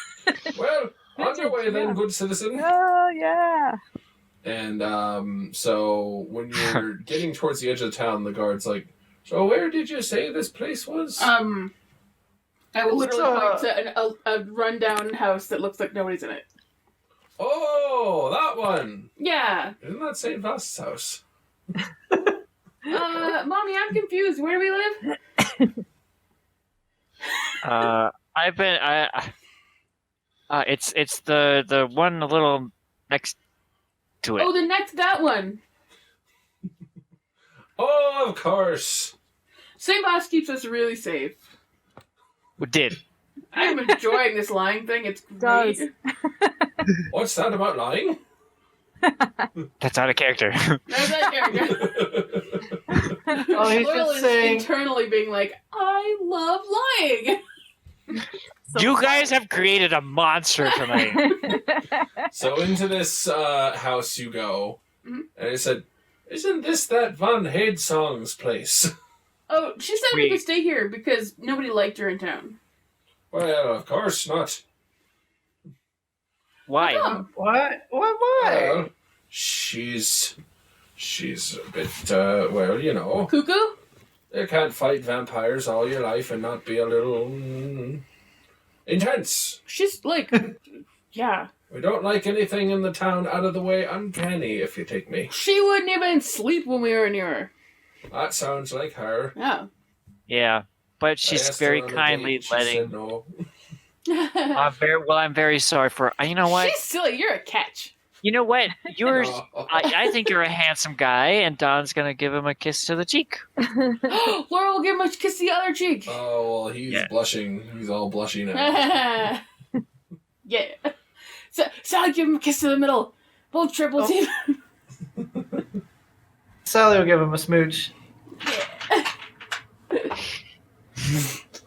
Well, on your way then, Yeah. good citizen. Oh yeah. And so when you're getting towards the edge of the town, the guard's like, "So where did you say this place was?" I will It's, literally point to a rundown house that looks like nobody's in it. Oh, that one. Yeah. Isn't that St. Voss's house? Mommy, I'm confused. Where do we live? I've been It's the one a little next to it. Oh, that one. Oh, of course. St. Boss keeps us really safe. We did. I'm enjoying this lying thing. It's great. Does. What's that about lying? That's out of character. There's that character. Oh, he's Laurel just is saying. internally being like, I love lying. You guys have created a monster tonight. So into this house you go, Mhm. and I said, "Isn't this that Von Hadsong's place?" Oh, she said we Wait. could stay here because nobody liked her in town. Well, of course not. Why? Oh, What? Why? Well, she's a bit, well, you know, cuckoo? you can't fight vampires all your life and not be a little intense. She's like, yeah. We don't like anything in the town out of the way uncanny, if you take me. She wouldn't even sleep when we were near her. That sounds like her. Yeah. Yeah, but I she's asked her very on a kindly date, she letting. said no. I'm very sorry for. You know what? She's silly. You're a catch. You know what? You're. No. I think you're a handsome guy, and Don's gonna give him a kiss to the cheek. Laurel will give him a kiss the other cheek. Oh, well, he's Yeah. blushing. He's all blushy now. Yeah. Sally, give him a kiss to the middle. Both triple team. Sally will give him a smooch.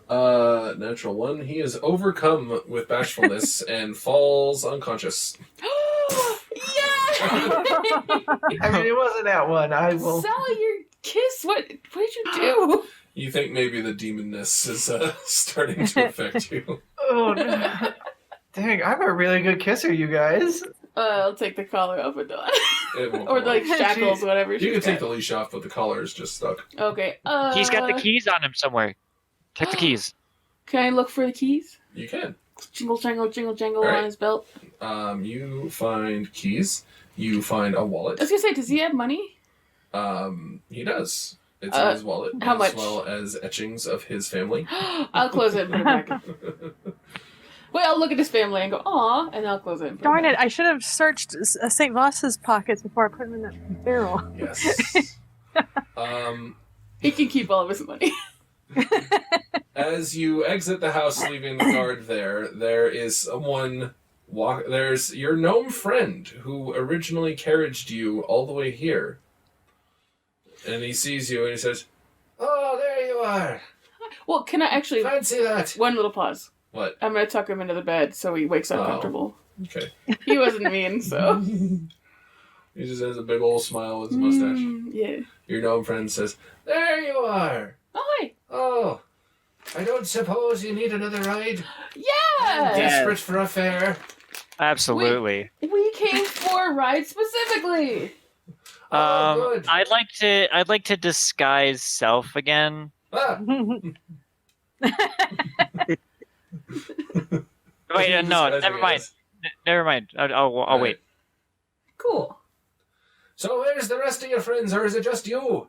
Natural one. He is overcome with bashfulness and falls unconscious. Yeah! I mean, it wasn't that one. I will. Sally, your kiss. What did you do? You think maybe the demonness is starting to affect you. Oh, no. Dang, I'm a really good kisser, you guys. I'll take the collar off with Dawn. It won't Or go like on. shackles, whatever. You she's can take got. the leash off, but the collar is just stuck. Okay. He's got the keys on him somewhere. Take the keys. Can I look for the keys? You can. Jingle, jangle, jingle, jangle All right. on his belt. You find keys. You find a wallet. I was gonna say, does he have money? He does. It's in his wallet, how as much? well as etchings of his family. I'll close it and put it back. Wait, I'll look at his family and go, aw, and I'll close it. And put Darn it it! back. I should have searched St. Voss's pockets before I put him in that barrel. Yes. He can keep all of his money. As you exit the house, leaving the guard there is someone there's your gnome friend who originally carriaged you all the way here. And he sees you and he says, "Oh, there you are. Well, can I actually... Fancy that." One little pause. What? I'm gonna tuck him into the bed so he wakes up Oh. comfortable. Okay. He wasn't mean, so... He just has a big old smile with his mustache. Yeah. Your gnome friend says, "There you are. Oh, hi. Oh, I don't suppose you need another ride? Yeah! Desperate for a fare." Absolutely. We came for a ride specifically. Oh, good. I'd like to disguise self again. Ah, Wait, Disguising no, never mind. as- Never mind. I'll wait. Cool. So where's the rest of your friends, or is it just you?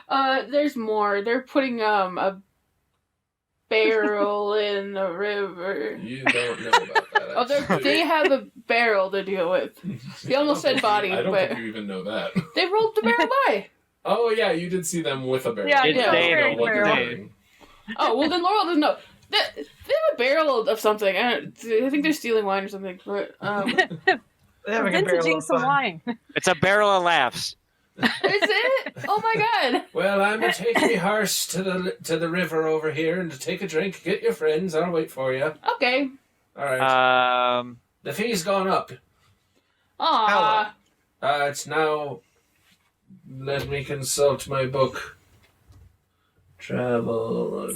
There's more. They're putting a barrel in the river. You don't know about that. Oh, actually. they have a barrel to deal with. He almost said body, I don't but think you even know that. they rolled the barrel by. Oh yeah, you did see them with a barrel. Yeah, Did yeah, they, You know very what they're barrel. doing. Oh, well then Laurel doesn't know. They have a barrel of something. I think they're stealing wine or something. But They're having a barrel Vintaging of some fun. wine. It's a barrel of laughs. is it? Oh my god! Well, I'm gonna take me horse to the river over here and to take a drink. Get your friends. I'll wait for you. Okay. All right. Um, The fee's gone up. Aw. It's now. Let me consult my book. Travel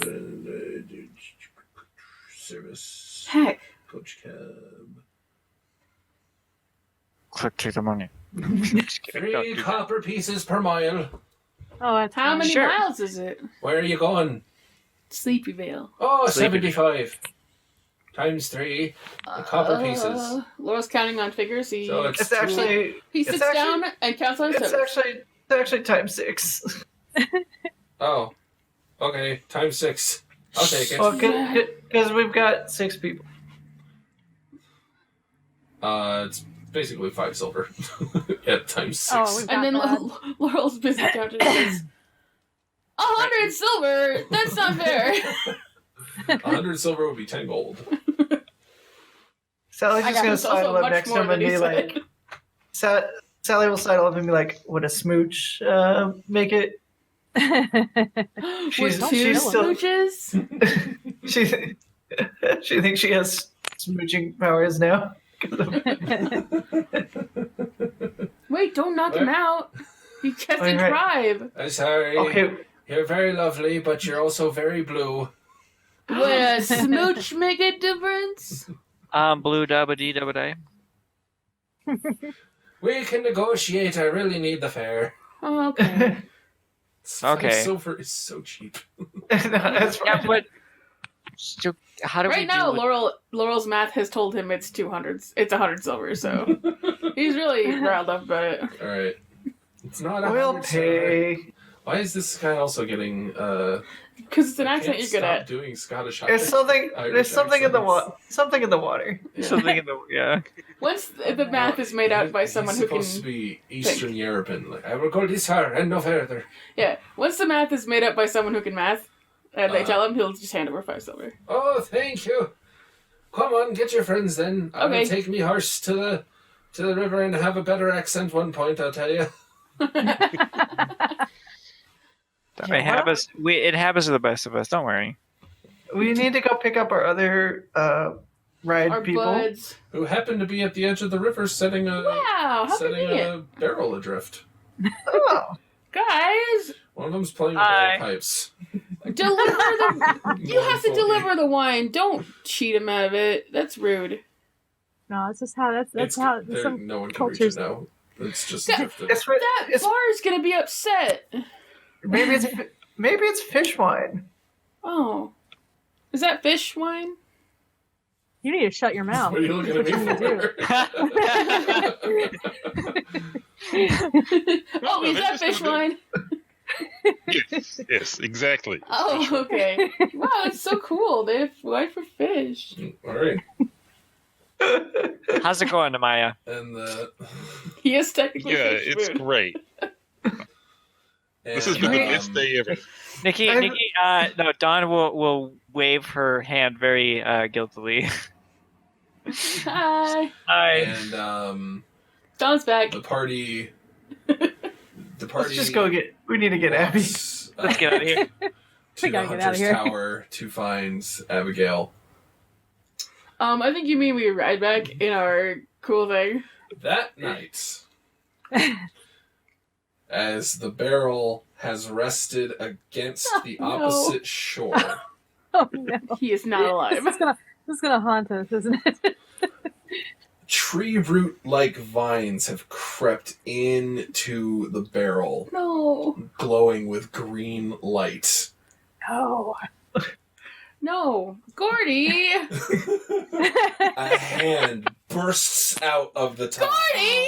service. Heck. Coach cab. click to the money. 3 copper pieces per mile. Oh, that's How many Sure. miles is it? Where are you going? Sleepyvale. Oh, Sleepy. 75. Times 3. The copper pieces. Laura's counting on figures. So It's actually He it's sits actually- down and counts on his it's toes. actually times 6. Oh. Okay, times 6. I'll take it. Well, because we've got 6 people. It's basically 5 silver at times 6. Oh, we've got And then that. Laurel's busy counting. Says, 100 silver. That's not fair. 100 silver would be 10 gold. Sally's I just got gonna That's also sidle up much next to more him than and he be said. like, Sally will sidle up and be like, "Would a smooch make it?" With She's- 2 she's still- smooches? She thinks she has smooching powers now. Wait, don't knock him out. He has to Alright. drive. I'm sorry. Okay, You're very lovely, but you're also very blue. Would a smooch make a difference? Blue dabba dee dabba day. We can negotiate. I really need the fare. Oh, okay. Okay. Silver is so cheap. no, that's Yeah, fine. but still, how do we Right now, deal with- Laurel's math has told him it's 200. It's 100 silver, so he's really riled up about it. All right. It's not We'll 100 silver. pay. Why is this guy also getting? Because it's an accent you're good stop at. doing Scottish. There's something. Irish There's something in the accents. water. Something in the water. something in the yeah? Once the math is made out by someone who can, He's supposed to be Eastern European. Like, I will go this far and no further. yeah. Once the math is made up by someone who can math, and they tell him, he'll just hand over 5 silver. Oh, thank you. Come on, get your friends then. I Okay. will take me horse to the river and have a better accent one point, I'll tell you. It happens. It happens to the best of us. Don't worry. We need to go pick up our other ride Our people. buds. Who happened to be at the edge of the river setting a Wow, how setting convenient. a barrel adrift. Oh, Guys, One of them's playing the Hi. bagpipes. deliver the. You have to deliver the wine. Don't cheat him out of it. That's rude. No, that's just how. That's how. There- Some no one can reach cultures. it now. It's just That- drifted. it's That it's bar is gonna be upset. maybe it's fish wine. Oh, is that fish wine? You need to shut your mouth. What are you looking at me for? Oh, is that fish wine? Yes, yes, exactly. Oh, okay. Wow, it's so cool. They have wine for fish. All right. How's it going, Amaya? And He is technically Yeah, fish it's food. great. This has been the best day ever. Nikki, no, Dawn will wave her hand very guiltily. Hi. Hi. and Dawn's back. the party. Let's just go get. We need to get Abby. walks, Let's get out of here. to We the gotta get outta Hunter's here. Tower to find Abigail. I think you mean we ride back in our cool thing. That night, as the barrel has rested against the No. opposite shore, Oh no! He is not alive. This is gonna haunt us, isn't it? tree root-like vines have crept into the barrel, No. glowing with green light. No. No. Gordy! A hand bursts out of the top Gordy!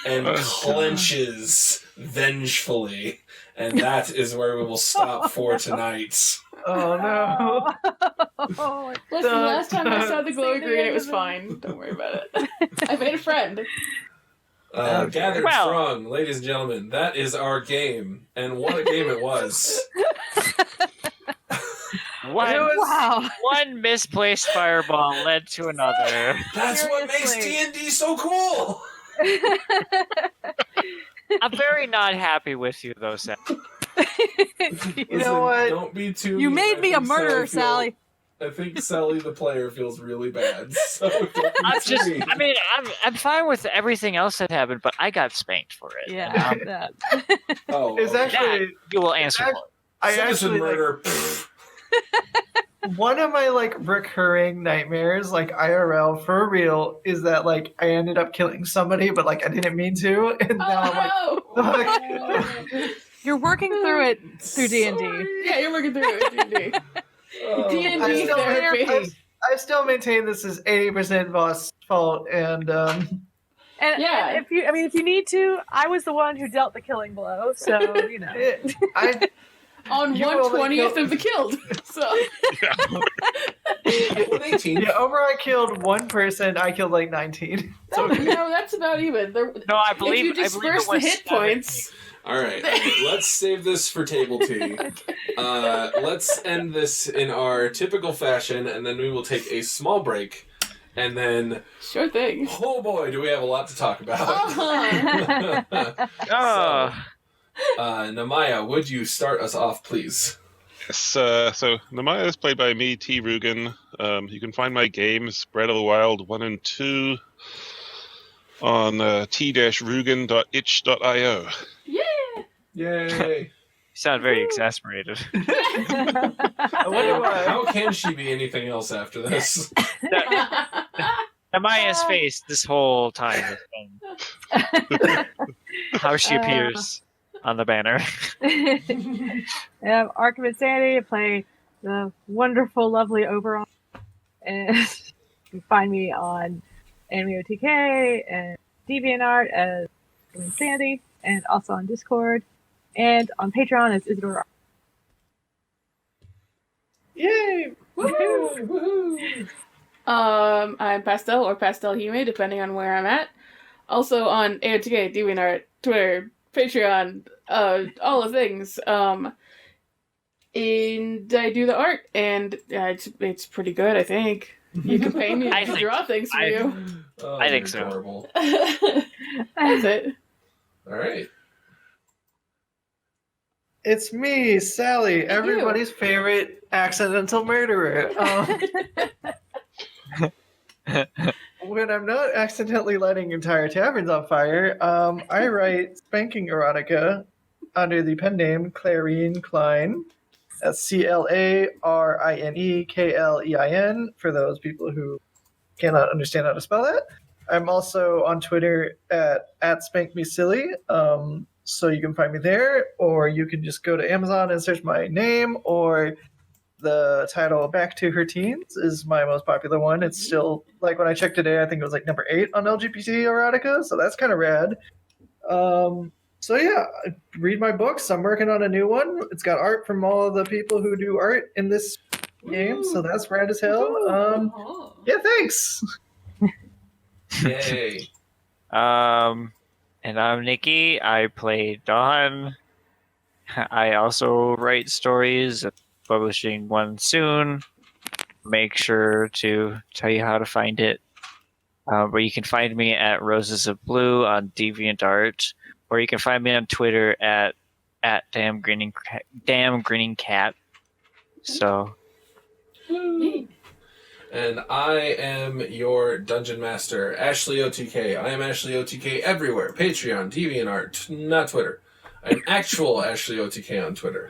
and Oh, clenches vengefully. And that is where we will stop for tonight. Oh no! Oh, Listen, Dun, last time I saw the glowing dun. green, it was fine. Don't worry about it. I made a friend. Gathered Well- strong, ladies and gentlemen, that is our game. And what a game it was. One, wow. one misplaced fireball led to another. That's what makes Seriously. D&D so cool! I'm very not happy with you, though, Sam. You know what? Don't be too You mean. made I me a think murderer, feel- Sally. I think Sally the player feels really bad. So don't be I'm too just, mean. I mean, I'm fine with everything else that happened, but I got spanked for it. Yeah. Um, that. Oh, It's okay. actually you will answer Act- for it. I Citizen actually like, murder. pfft. one of my like recurring nightmares, like IRL for real, is that like I ended up killing somebody, but like I didn't mean to, and now I'm Oh, like, You're working through it through D&D. no. Yeah, you're working through it. D&D. Oh, D&D I still, therapy. I still maintain this is 80% Voss' fault, and And, Yeah. and if you need to, I was the one who dealt the killing blow, so you know. on You only 1/20th killed- of the killed. So One 18. Yeah, over I killed one person, I killed like 19. So that's about even. No, I believe if you I believe disperse it the was hit 17. points, All right. Let's save this for table tea. Let's end this in our typical fashion, and then we will take a small break. And then, sure thing. oh boy, do we have a lot to talk about. Uh-huh. Oh, Namaya, would you start us off, please? Yes, so Namaya is played by me, T. Rugen. You can find my games, Breath of the Wild 1 and 2, on t-rugen.itch.io. Yay! you sound very exasperated. I wonder why. How can she be anything else after this? Amaya's face this whole time has been how she appears on the banner. Arc of Insanity, I play the wonderful, lovely Oberon. And you can find me on AnimeOTK and DeviantArt as Arc of Insanity, and also on Discord, and on Patreon as Isidore. Yay! Woohoo! I'm Pastel or Pastel Hume, depending on where I'm at. Also on AOTK, DeviantArt, Twitter, Patreon, all the things. And I do the art, and it's pretty good, I think. You can pay me I to think- draw things for you. Oh, I think you're so. adorable. That's it. All right. It's me, Sally, everybody's favorite accidental murderer. When I'm not accidentally lighting entire taverns on fire, I write spanking erotica under the pen name Clarine Klein. That's CLARINEKLEIN for those people who cannot understand how to spell that. I'm also on Twitter at @SpankMeSilly, so you can find me there, or you can just go to Amazon and search my name, or the title Back to Her Teens is my most popular one. It's still, like when I checked today, I think it was like number 8 on LGBT erotica, so that's kind of rad. So yeah, read my books. I'm working on a new one. It's got art from all of the people who do art in this game, so that's rad as hell. Oh. Yeah, thanks. Yay. And I'm Nikki. I play Dawn. I also write stories. Publishing one soon. Make sure to tell you how to find it. But you can find me at Roses of Blue on DeviantArt, or you can find me on Twitter at Damn Grinning Cat. So And I am your dungeon master, Ashley OTK. I am Ashley OTK everywhere. Patreon, DeviantArt, not Twitter. I'm actual Ashley OTK on Twitter.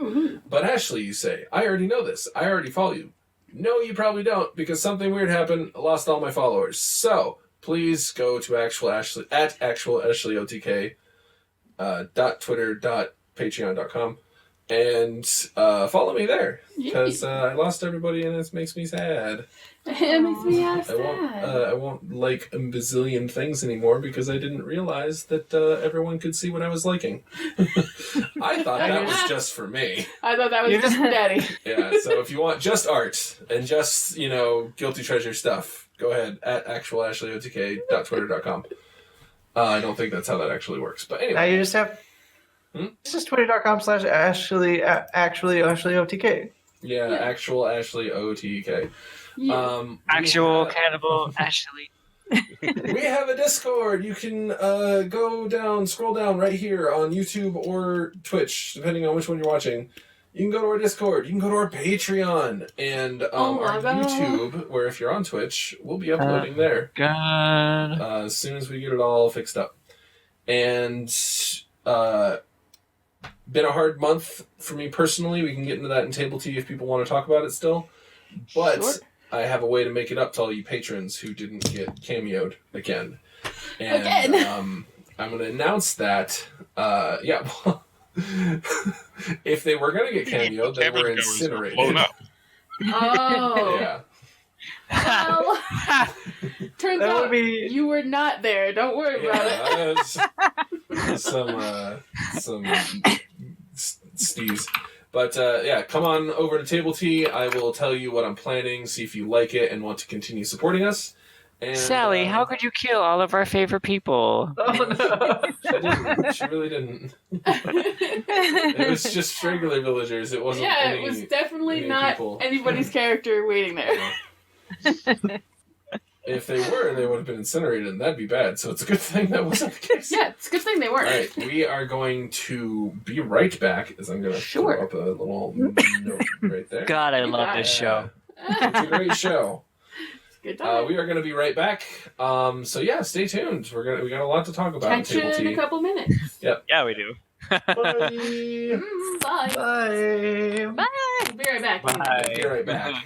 But Ashley, you say, I already know this. I already follow you. No, you probably don't, because something weird happened. I lost all my followers. So please go to actual Ashley OTK .twitter.patreon.com and follow me there, because I lost everybody and it makes me sad. It makes me sad. I won't like a bazillion things anymore because I didn't realize that everyone could see what I was liking. I thought that was just for me. I thought that was just for Daddy. Yeah, so if you want just art and just, guilty treasure stuff, go ahead at actualashlyotk.twitter.com. I don't think that's how that actually works, but anyway. Now you just have. It's just twitter.com/actually OTK. Yeah, actual Ashley OTK. Yeah. actual cannibal Ashley. We have a Discord. You can scroll down right here on YouTube or Twitch, depending on which one you're watching. You can go to our Discord. You can go to our Patreon and our YouTube, where if you're on Twitch, we'll be uploading there. God. As soon as we get it all fixed up. And been a hard month for me personally. We can get into that in Table Tea if people want to talk about it still. But Sure. I have a way to make it up to all you patrons who didn't get cameoed again. And Again. I'm going to announce that, if they were going to get cameoed, they were incinerated. Blown up. Oh. Yeah. Well, turns That would out be- you were not there. Don't worry about it. Some Steves. But yeah, come on over to Table Tea. I will tell you what I'm planning, see if you like it and want to continue supporting us. And, Sally, how could you kill all of our favorite people? Oh no. She didn't. She really didn't. It was just regular villagers. It wasn't. Yeah, any, it was definitely any not people. anybody's character waiting there. If they were, they would have been incinerated, and that'd be bad. So it's a good thing that wasn't the case. Yeah, it's a good thing they weren't. All right, we are going to be right back. As I'm going to Sure. throw up a little note right there. God, I love this show. It's a great show. Good time. We are going to be right back. So yeah, stay tuned. We got a lot to talk about. Catch you Table in a Tea. couple minutes. Yeah, we do. Bye. Bye. Bye. We'll be right back. Bye. Be right back.